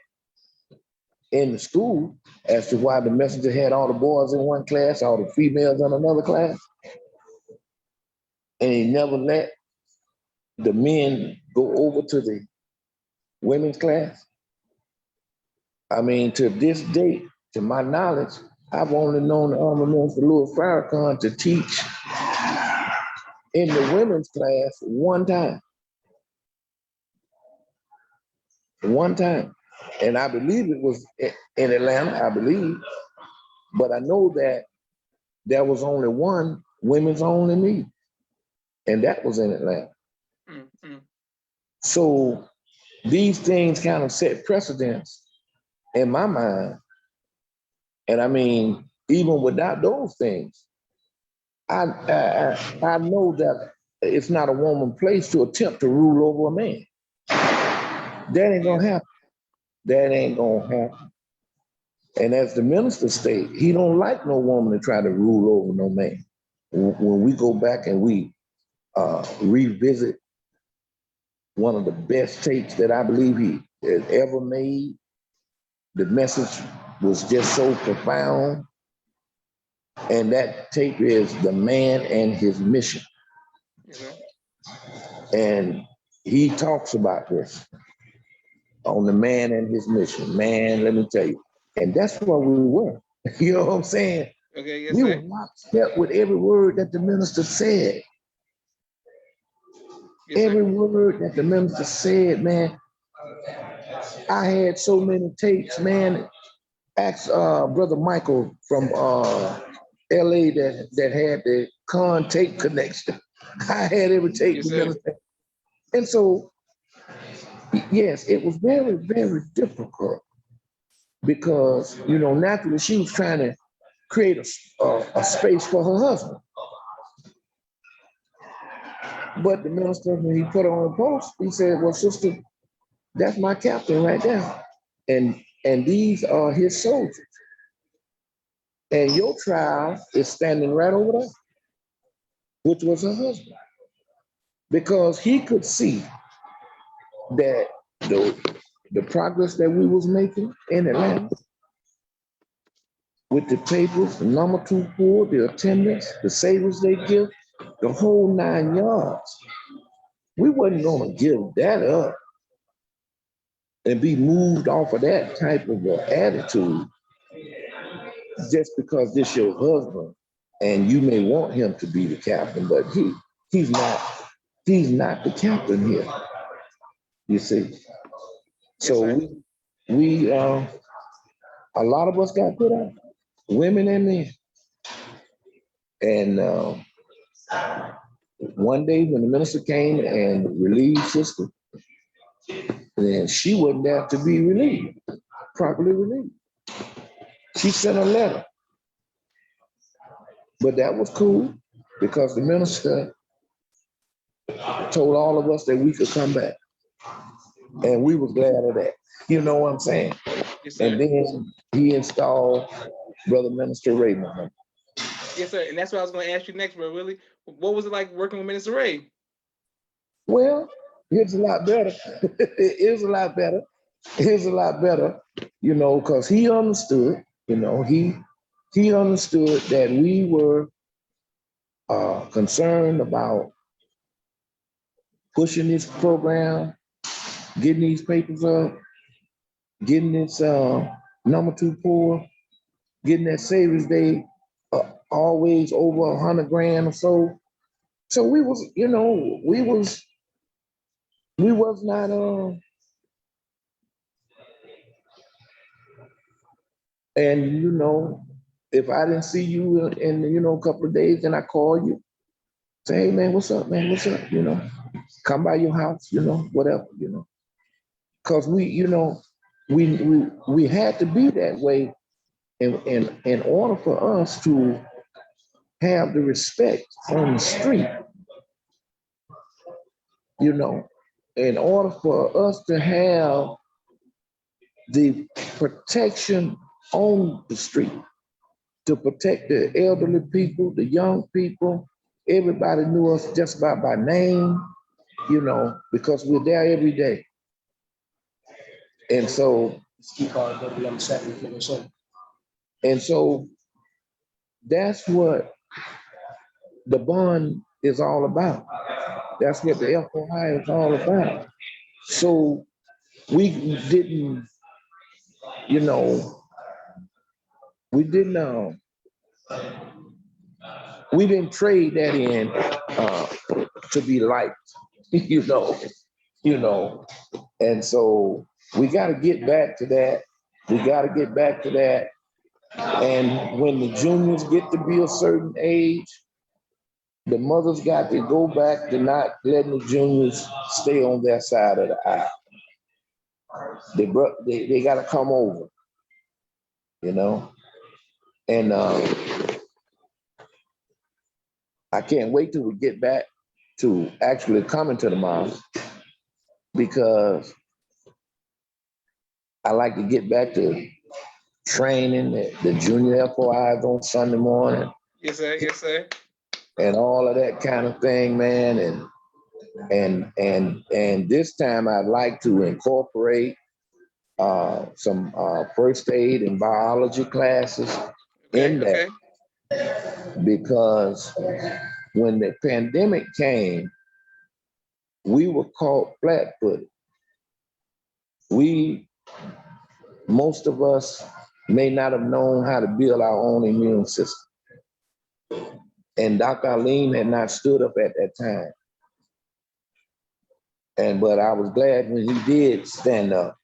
in the school as to why the messenger had all the boys in one class, all the females in another class, and he never let the men go over to the women's class. I mean, to this date, to my knowledge, I've only known the Honorable Minister Louis Farrakhan to teach in the women's class one time. One time. And I believe it was in Atlanta, I believe. But I know that there was only one women's only meeting, and that was in Atlanta. So these things kind of set precedents in my mind. And I mean, even without those things, I know that it's not a woman's place to attempt to rule over a man. That ain't gonna happen. That ain't gonna happen. And as the minister stated, he don't like no woman to try to rule over no man. When we go back and we revisit one of the best tapes that I believe he has ever made, the message was just so profound. And that tape is The Man and His Mission. And he talks about this on The Man and His Mission. Man, let me tell you. And that's where we were. You know what I'm saying? Okay, yes, we sir. were lockstep with every word that the minister said. Yes, every word that the minister said, man. I had so many tapes, man. Ask Brother Michael from LA that had the con tape connection. I had every tape. Yes, and so, yes, it was very, very difficult because, naturally she was trying to create a space for her husband. But the minister, when he put her on a post, he said, well, sister, that's my captain right there. And these are his soldiers. And your trial is standing right over there, which was her husband. Because he could see that the progress that we was making in Atlanta with the papers, the number 2 pool, the attendance, the savings they give, the whole 9 yards. We wasn't gonna give that up and be moved off of that type of attitude just because this your husband and you may want him to be the captain, but he's not the captain here, you see. So we a lot of us got put out, women and men. And one day when the minister came and relieved sister, then she wasn't there to be relieved, properly relieved. She sent a letter. But that was cool because the minister told all of us that we could come back. And we was glad of that. You know what I'm saying? Yes, and then he installed Brother Minister Ray Muhammad. Yes, sir. And that's what I was going to ask you next, Brother Willie. What was it like working with Minister Ray? Well, it's a lot better. It was a lot better. It was a lot better, because he understood, he understood that we were concerned about pushing this program, getting these papers up, getting this number 2 poor, getting that savings day always over 100 grand or so. So we was, we was not And if I didn't see you in a couple of days, then I call you, say, hey man, what's up, man? What's up? Come by your house, whatever, because we had to be that way in order for us to have the respect on the street, in order for us to have the protection on the street, to protect the elderly people, the young people. Everybody knew us just about by name, because we're there every day. And so, that's what the bond is all about. That's what the FOI is all about. So we didn't, we didn't we didn't trade that in to be liked, you know. And so we got to get back to that. We got to get back to that. And when the juniors get to be a certain age, the mothers got to go back to not letting the juniors stay on their side of the aisle. They got to come over, And I can't wait till we get back to actually coming to the mosque, because I like to get back to training the junior FOIs on Sunday morning. Yes, sir. Yes, sir. And all of that kind of thing, man. And this time I'd like to incorporate some first aid and biology classes in that. Because when the pandemic came, we were caught flat-footed. Most of us may not have known how to build our own immune system. And Dr. Alim had not stood up at that time. But I was glad when he did stand up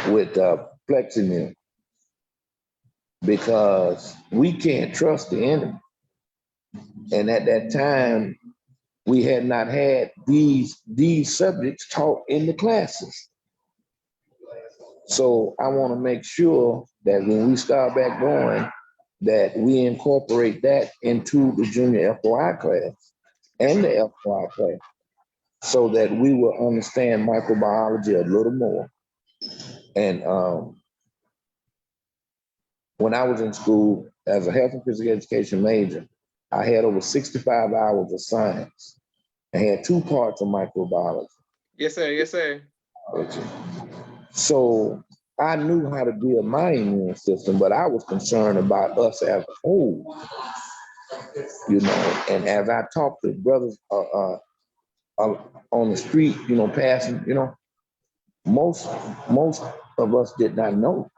with Pleximune, because we can't trust the enemy. And at that time, we had not had these subjects taught in the classes. So I want to make sure that when we start back going, that we incorporate that into the junior FOI class and the FOI class, so that we will understand microbiology a little more. And when I was in school as a health and physical education major, I had over 65 hours of science. I had 2 parts of microbiology. Yes, sir. Yes, sir. So I knew how to build my immune system, but I was concerned about us as a whole, And as I talked to brothers on the street, passing, most of us did not know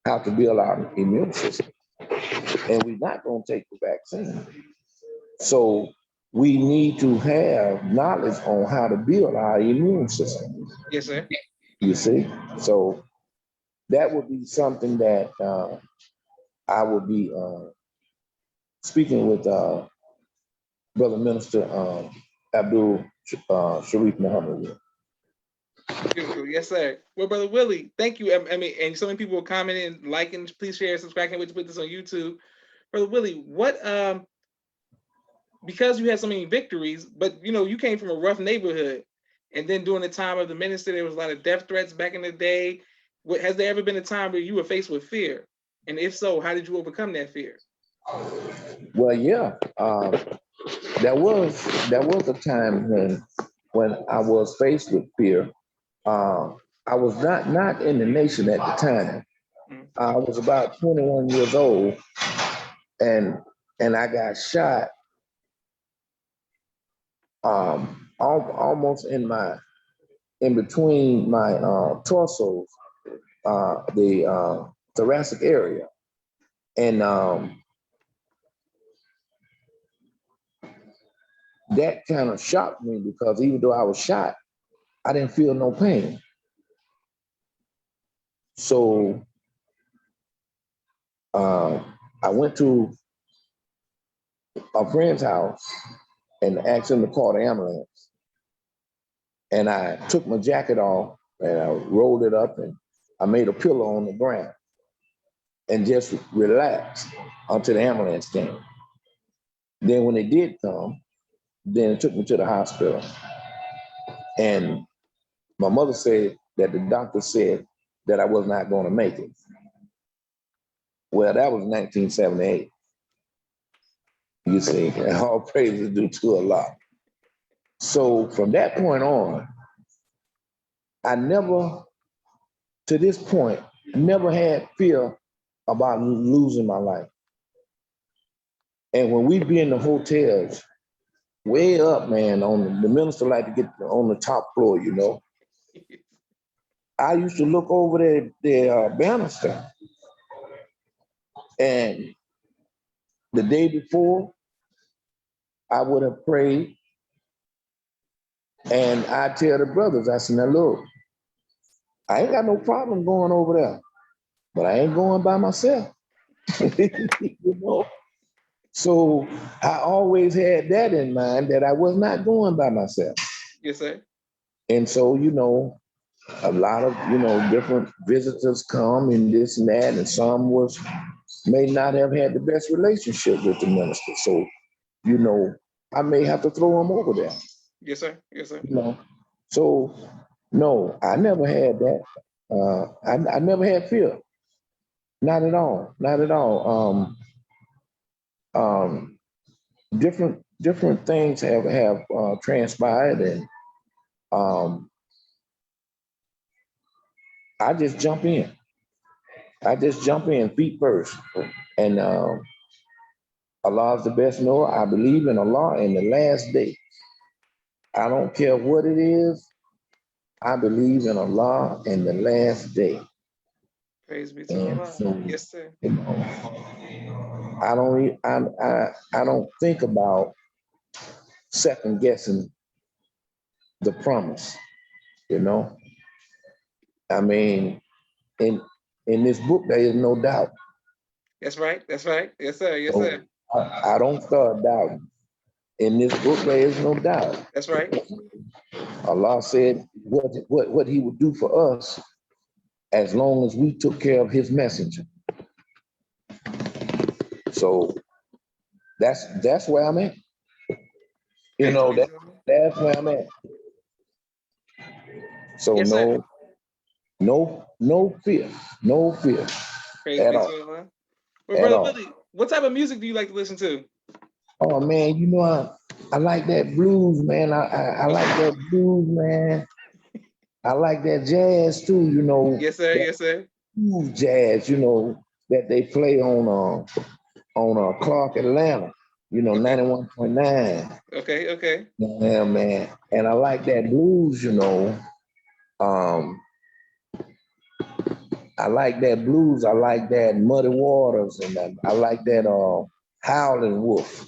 how to build our immune system, and we're not going to take the vaccine. So we need to have knowledge on how to build our immune system. Yes, sir. You see, so that would be something that I would be speaking with Brother Minister Abdul Sharif Muhammad. Beautiful. Yes, sir. Well, Brother Willie, thank you. I mean, and so many people were commenting, liking. Please share, subscribe. Can't wait to put this on YouTube. Brother Willie, what because you had so many victories, but you came from a rough neighborhood, and then during the time of the minister, there was a lot of death threats back in the day. Has there ever been a time where you were faced with fear? And if so, how did you overcome that fear? Well, yeah, there was a time when I was faced with fear. I was not in the nation at the time. I was about 21 years old, and I got shot almost in between my torsos, the thoracic area, and that kind of shocked me, because even though I was shot, I didn't feel no pain. So I went to a friend's house and asked him to call the ambulance. And I took my jacket off and I rolled it up and I made a pillow on the ground and just relaxed until the ambulance came. Then when they did come, then it took me to the hospital. And my mother said that the doctor said that I was not going to make it. Well, that was 1978. You see, and all praise is due to Allah. So from that point on, I never, to this point, never had fear about losing my life. And when we be in the hotels, way up, man, on the minister like to get on the top floor, you know. I used to look over the banister, and the day before, I would have prayed, and I tell the brothers, I said, now look, I ain't got no problem going over there, but I ain't going by myself. You know? So I always had that in mind that I was not going by myself. Yes, sir. And so, you know, a lot of, you know, different visitors come and this and that, and some may not have had the best relationship with the minister. So, you know, I may have to throw them over there. Yes, sir. Yes, sir. You know, so no, I never had that. I never had fear. Not at all. Not at all. Different things have transpired, and I just jump in. I just jump in feet first, and Allah is the best knower. I believe in Allah in the last day. I don't care what it is. I believe in Allah in the last day. Praise be to And Allah. so, Yes, sir. you know, I don't think about second guessing the promise. You know, I mean, in this book there is no doubt. That's right. That's right. Yes, sir. Yes, So sir. I don't start doubting. In this book there is no doubt. That's right. Allah said what He would do for us as long as we took care of His messenger. So that's where I'm at. You Praise know, be to Allah. that's where I'm at. So Yes, sir. no fear, no fear Praise at be all, to Allah. Well, at brother all. Willie, what type of music do you like to listen to? Oh man, you know I like that blues, man. I like that blues, man. I like that jazz too. You know, Yes, sir. that Yes, sir. smooth jazz. You know that they play on Clark Atlanta. You know, Okay. 91.9. Okay. Okay. Yeah, man. And I like that blues. You know, um, I like that blues. I like that Muddy Waters, and I like that Howlin' Wolf,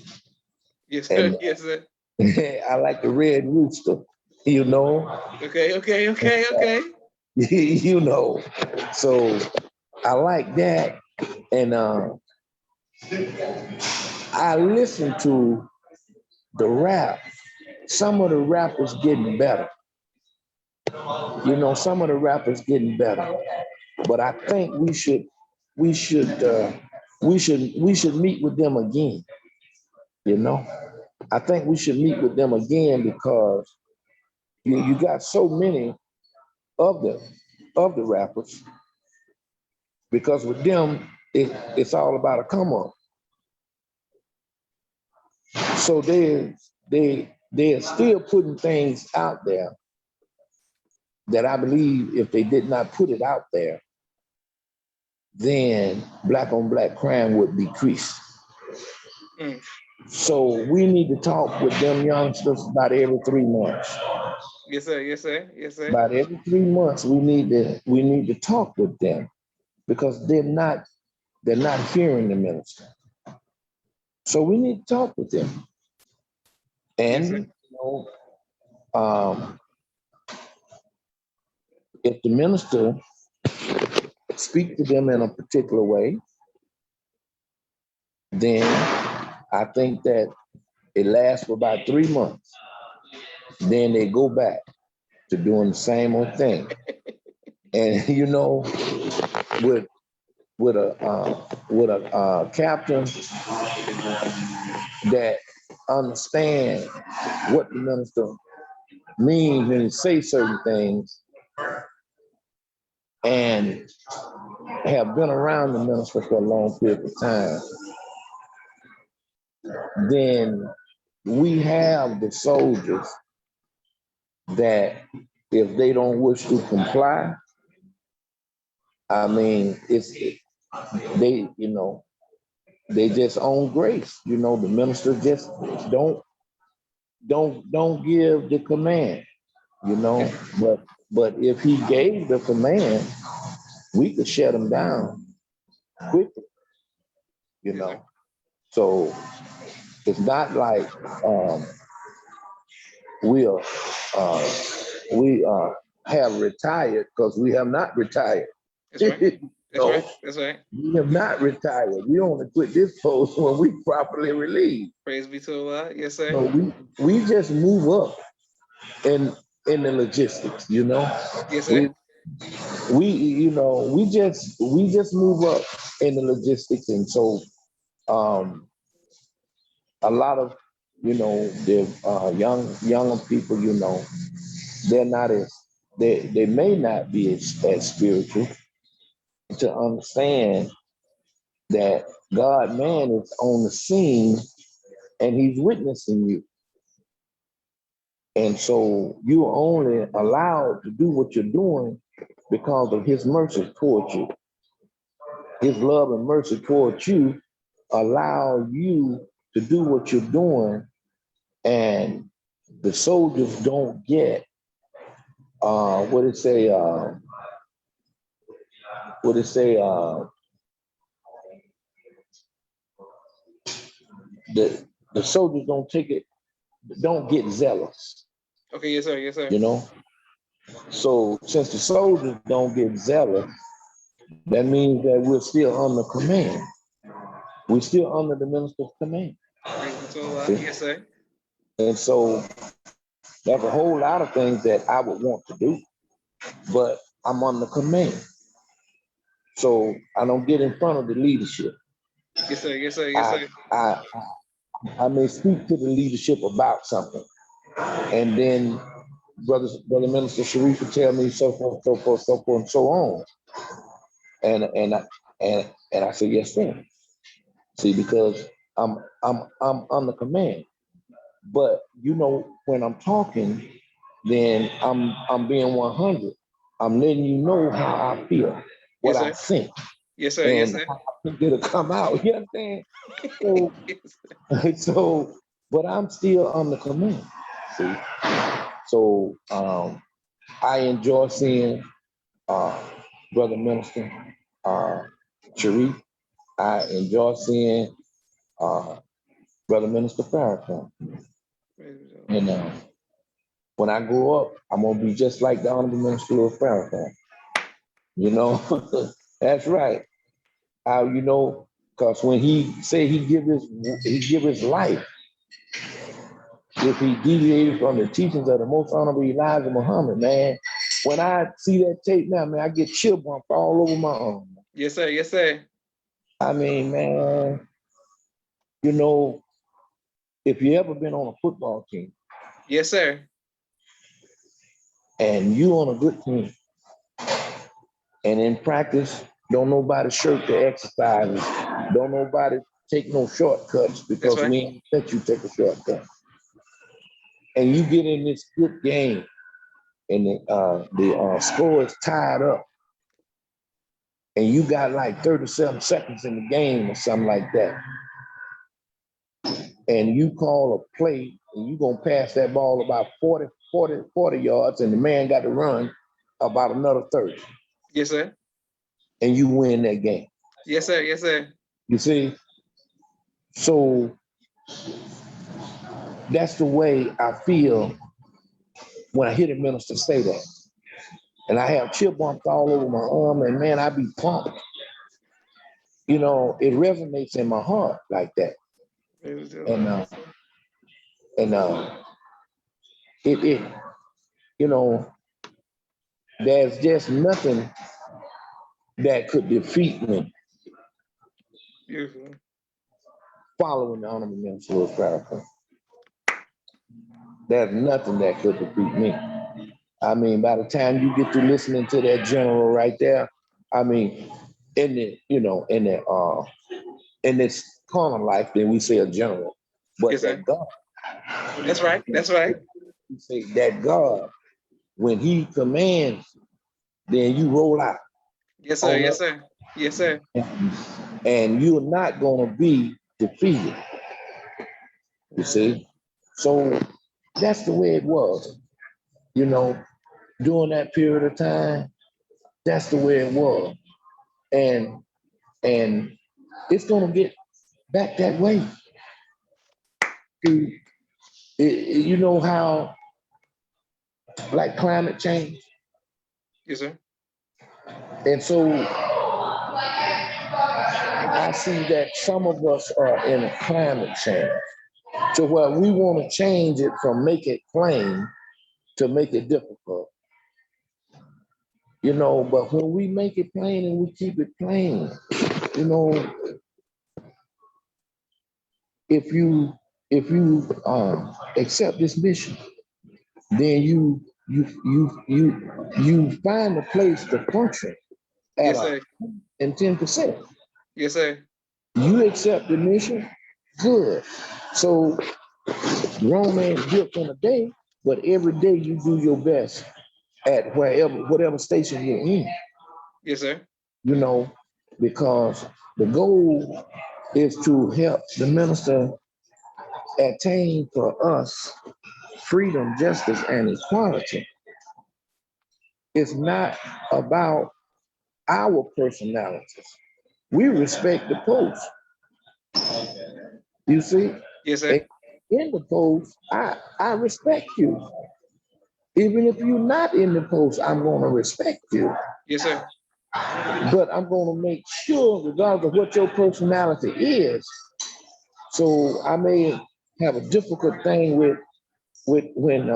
Yes, sir. and Yes, sir. I like the Red Rooster. You know, Okay. Okay. Okay. Okay. you know. So I like that, and I listen to the rap. Some of the rappers getting better. You know, some of the rappers getting better. But I think we should we should meet with them again. You know, I think we should meet with them again because you got so many of the rappers. Because with them, it's all about a come up. So they're still putting things out there that I believe if they did not put it out there, then black on black crime would decrease. Mm. So we need to talk with them youngsters about every 3 months. Yes, sir. Yes, sir. Yes, sir. About every 3 months, we need to talk with them because they're not hearing the minister. So we need to talk with them. Yes, And sir. you know, if the minister speak to them in a particular way, Then I think that it lasts for about 3 months. Then they go back to doing the same old thing. And you know, with with a captain that understand what the minister means when he say certain things and have been around the minister for a long period of time, then we have the soldiers that if they don't wish to comply, I mean, they, they just own grace. The minister just don't give the command, but if he gave the command, we could shut him down quickly, So it's not like we are we have retired, because we have not retired. That's right. That's right. That's right. We have not retired. We only quit this post when we properly relieved. Praise be to Allah. Yes, sir. So we just move up in the logistics, Yes, sir. We just move up in the logistics, and so a lot of the younger people, they're not as they may not be as spiritual to understand that God man is on the scene and he's witnessing you. And so you're only allowed to do what you're doing because of his mercy towards you. His love and mercy towards you allow you to do what you're doing, and the soldiers don't get the soldiers don't get zealous. Okay, yes, sir, yes, sir. So since the soldiers don't get zealous, that means that we're still under command. We're still under the minister's command. Yes, sir. And so there's a whole lot of things that I would want to do, but I'm under command. So I don't get in front of the leadership. Yes, sir, yes, sir, yes, sir. I may speak to the leadership about something, and then brother minister Sharif will tell me so forth, so forth, so forth, and so on. And I say, yes, sir. See, because I'm under command. But when I'm talking, then I'm being 100. I'm letting you know how I feel, what I think. Yes, sir. And yes, sir. I think it'll come out. You understand? So, but I'm still under command. See, so I enjoy seeing brother minister Sharif. I enjoy seeing brother minister Farrakhan. And when I grow up, I'm gonna be just like the honorable minister Farrakhan. That's right. Because when he said he give his life, if he deviated from the teachings of the most honorable Elijah Muhammad, man, when I see that tape now, man, I get chill bump all over my arm. Yes, sir. Yes, sir. I mean, man, if you ever been on a football team. Yes, sir. And you on a good team, and in practice, don't nobody shirk the exercises, don't nobody take no shortcuts, because we ain't let you take a shortcut. And you get in this good game, and the score is tied up, and you got like 37 seconds in the game or something like that, and you call a play, and you gonna pass that ball about 40 yards, and the man got to run about another 30. Yes, sir. And you win that game. Yes, sir. Yes, sir. You see? So that's the way I feel when I hear the minister say that. And I have chill bumps all over my arm, and man, I be pumped. you know, it resonates in my heart like that. And it you know, there's just nothing that could defeat me Beautiful. following the Honorable Minister Louis Farrakhan. There's nothing that could defeat me. I mean, by the time you get to listening to that general right there, I mean, in the, you know, in this carnal life, then we say a general, but Yes, sir. that God. That's right. That's right. We say that God, when He commands, then you roll out. Yes, sir. Yes, sir. Yes, sir. And you're not going to be defeated. You see? So that's the way it was. You know, during that period of time, that's the way it was. And it's going to get back that way. You know how, like climate change? Yes, sir. And so I see that some of us are in a climate change to where we want to change it from make it plain to make it difficult. You know, but when we make it plain and we keep it plain, you know, if you accept this mission, then you find a place to function at Yes, sir. 10%. Yes, sir. You accept the mission, good. So Rome ain't built in a day, but every day you do your best at whatever station you're in. Yes, sir. You know, because the goal is to help the minister attain for us freedom, justice, and equality. It's not about our personalities. We respect the post. You see? Yes, sir. In the post, I respect you. Even if you're not in the post, I'm going to respect you. Yes, sir. But I'm going to make sure, regardless of what your personality is. So I may have a difficult thing with when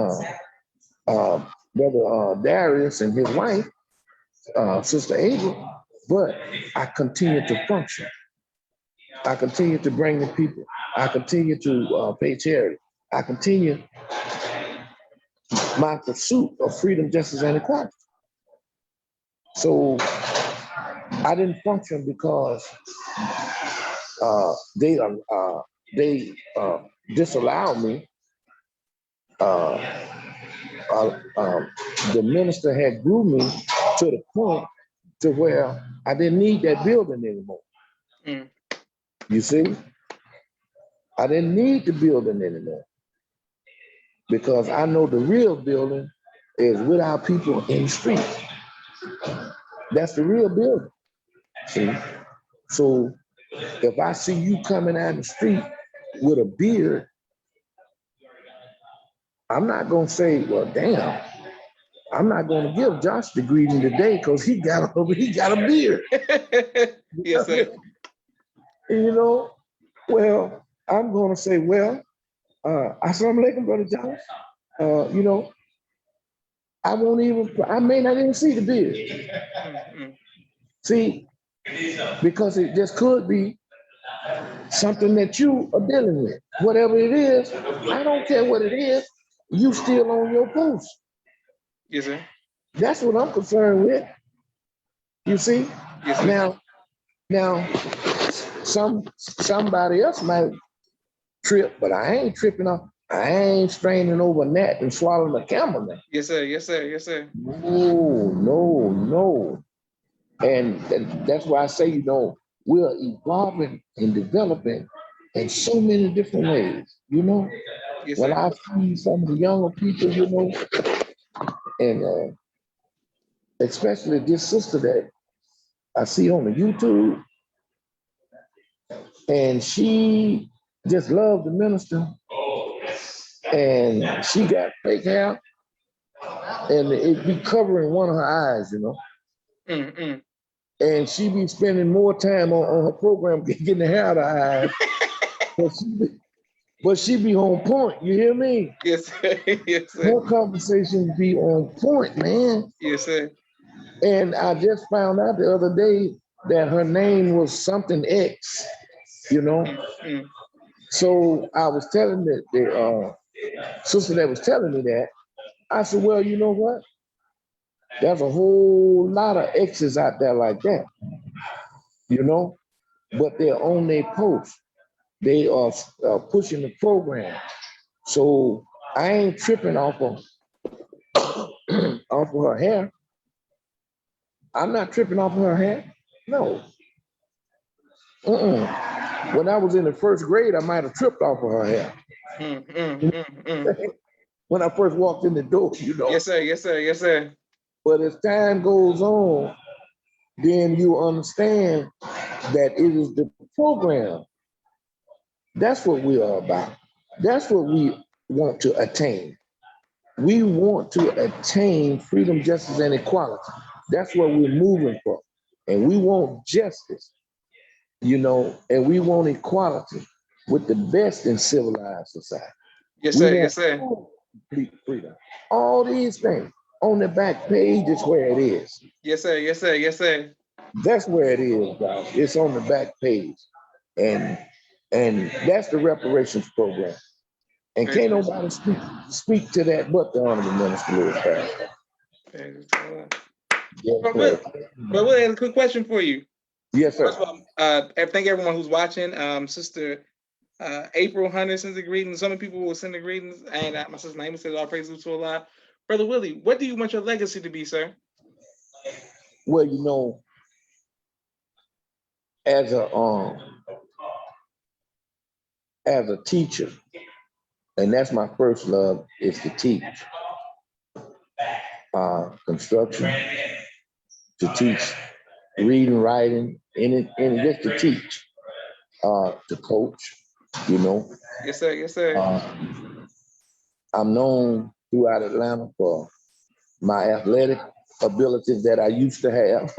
brother Darius and his wife, Sister Ava, but I continue to function. I continue to bring the people. I continue to pay charity. I continue my pursuit of freedom, justice, and equality. So I didn't function because they disallowed me. Uh, the minister had grew me to the point to where I didn't need that building anymore. Mm. You see, I didn't need the building anymore because I know the real building is with our people in the street. That's the real building. See, so if I see you coming out the street with a beard, I'm not gonna say, well, damn. I'm not gonna give Josh the greeting today because he got a beard. Yes, sir. You know, well, I'm gonna say, well, assalamu alaikum, brother Josh. You know, I may not even see the beard. Mm-hmm. See, because it just could be something that you are dealing with. Whatever it is, I don't care what it is, you still on your post. Yes, sir. That's what I'm concerned with. You see? Yes, sir. Now, somebody else might trip, but I ain't tripping off. I ain't straining over a gnat and swallowing a camel now. Yes, sir. Yes, sir. Yes, sir. No. And that's why I say, you know, we're evolving and developing in so many different ways, you know? Yes, when sir. I see some of the younger people, you know, and especially this sister that I see on the YouTube, and she just loved the minister, and she got fake hair, and it be covering one of her eyes, you know. Mm-hmm. And she be spending more time on her program getting the hair out of her eyes. But she be on point, you hear me? Yes, sir. Yes, sir. Her conversations be on point, man. Yes, sir. And I just found out the other day that her name was something X, you know? Mm-hmm. So I was telling the sister that was telling me that, I said, well, you know what? There's a whole lot of X's out there like that, you know? But they're on their post. They are pushing the program. So I ain't tripping off of off of her hair. I'm not tripping off of her hair. No. When I was in the first grade, I might have tripped off of her hair. When I first walked in the door, you know. Yes, sir. Yes, sir. Yes, sir. But as time goes on, then you understand that it is the program. That's what we are about. That's what we want to attain. We want to attain freedom, justice, and equality. That's what we're moving for. And we want justice, you know, and we want equality with the best in civilized society. Yes, We sir. want Yes, sir. complete freedom. All these things on the back page is where it is. Yes, sir. Yes, sir. Yes, sir. That's where it is, guys. It's on the back page. And that's the reparations program. And can't nobody speak to that but the Honorable Minister Louis Farrakhan. Yes, But Will, I have a quick question for you. yes, sir. First of all, thank everyone who's watching. Sister April Hunter sends the greetings. So many people will send the greetings. And my sister Naima says, all praises to Allah. Brother Willie, what do you want your legacy to be, sir? Well, you know, as a teacher, and that's my first love, is to teach. Construction, to teach reading, writing, and just to teach, to coach, you know. Yes, sir. Yes, sir. I'm known throughout Atlanta for my athletic abilities that I used to have.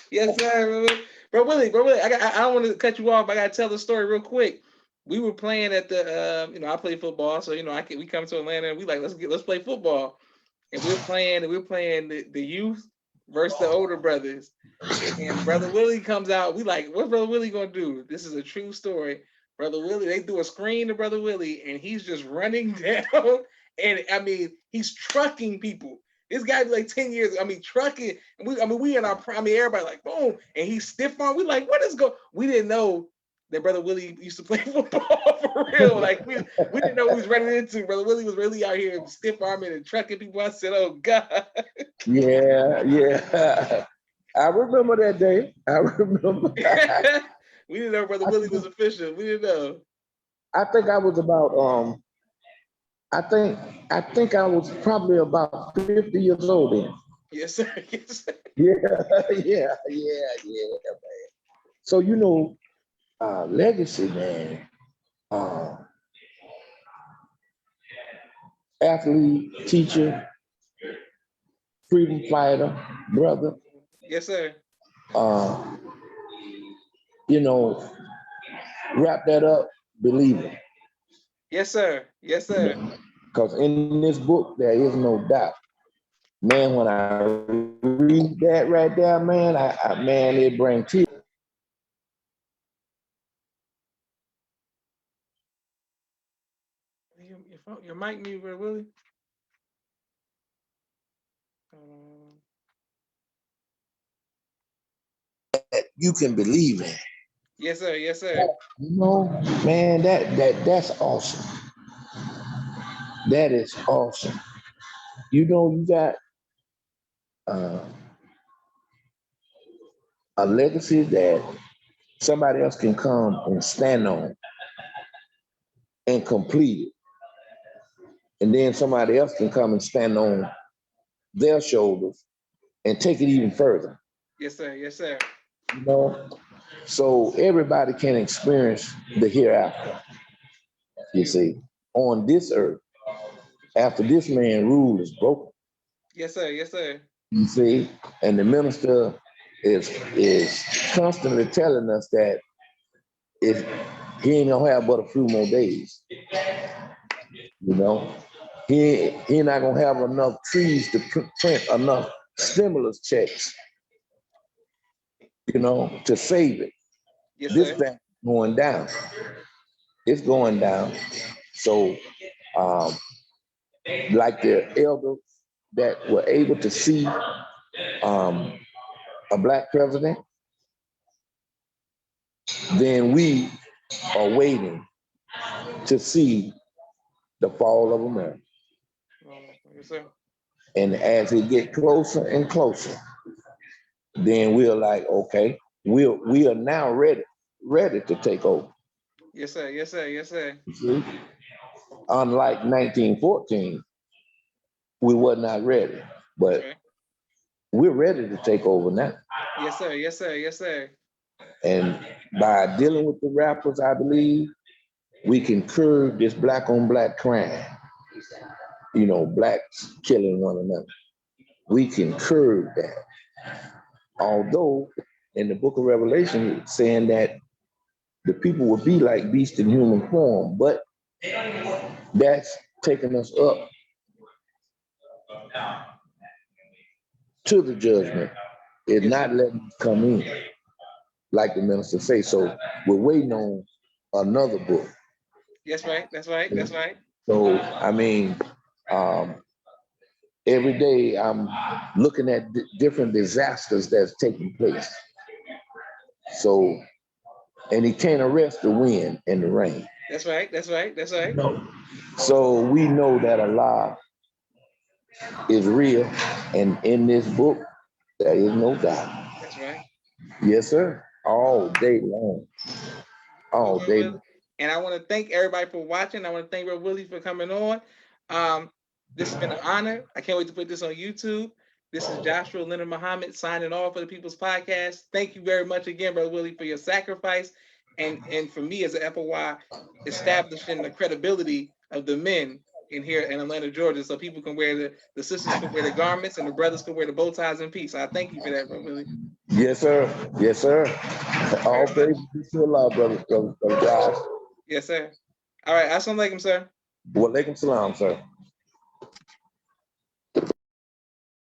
Yes, sir. Bro Willie, I don't want to cut you off. I gotta tell the story real quick. We were playing at the, I play football, so we come to Atlanta and we like let's play football, and we're playing the youth versus the older brothers, and Brother Willie comes out. We like, what's Brother Willie gonna do? This is a true story. Brother Willie, they do a screen to Brother Willie, and he's just running down, and I mean he's trucking people. This guy be like 10 years, trucking. And we in our prime, everybody like, boom. And he's stiff arm. We like, what is going? We didn't know that Brother Willie used to play football for real. Like, we didn't know what he was running into. Brother Willie was really out here stiff arming and trucking people. I said, oh, God. Yeah. I remember that day. I remember. We didn't know Brother Willie was official. We didn't know. I think I was about, I think I was probably about 50 years old then. Yes, sir. Yes, sir. Yeah, man. So, you know, legacy, man. Athlete, teacher, freedom fighter, brother. Yes, sir. You know, wrap that up, believer. Yes, sir. Yes, sir. Because in this book, there is no doubt. Man, when I read that right there, man, man, it brings tears. Your mic mute, Willie. You can believe in. Yes, sir. Yes, sir. You know, man, that's awesome. That is awesome. You know, you got a legacy that somebody else can come and stand on and complete it. And then somebody else can come and stand on their shoulders and take it even further. Yes, sir. Yes, sir. You know, so everybody can experience the hereafter, you see, on this earth, after this man rule is broken. Yes, sir. Yes, sir. You see, and the minister is constantly telling us that if he ain't gonna have but a few more days, you know, he not gonna have enough trees to print enough stimulus checks, you know, to save it. Yes, This sir. thing going down. It's going down. So, um, like the elders that were able to see um, a black president, then we are waiting to see the fall of America. Yes, sir. And as it get closer and closer, then we're like, okay, we are now ready to take over. Yes, sir. Yes, sir. Yes, sir. See? Unlike 1914, we were not ready, but Right. we're ready to take over now. Yes, sir. Yes, sir. Yes, sir. And by dealing with the rappers, I believe we can curb this black on black crime. You know, blacks killing one another. We can curb that. Although in the book of Revelation, it's saying that the people will be like beasts in human form, but that's taking us up to the judgment. It's not letting us come in, like the minister say. So we're waiting on another book. Yes, right. That's right. That's right. So I mean, um, every day I'm looking at different disasters that's taking place. So, and he can't arrest the wind and the rain. That's right. That's right. That's right. No. So we know that Allah is real, and in this book, there is no doubt. That's right. Yes, sir. All day long. All day long. And I want to thank everybody for watching. I want to thank Brother Willie for coming on. This has been an honor. I can't wait to put this on YouTube. This is Joshua Leonard Muhammad signing off for the People's Podcast. Thank you very much again, Brother Willie, for your sacrifice and for me as an FOI, establishing the credibility of the men in here in Atlanta, Georgia, so people can wear the sisters can wear the garments and the brothers can wear the bow ties in peace. I thank you for that, Brother Willie. Yes, sir. Yes, sir. All praise to Allah, brother Josh. Yes, sir. All right. Assalamu alaikum, sir. Wa alaikum salam, sir.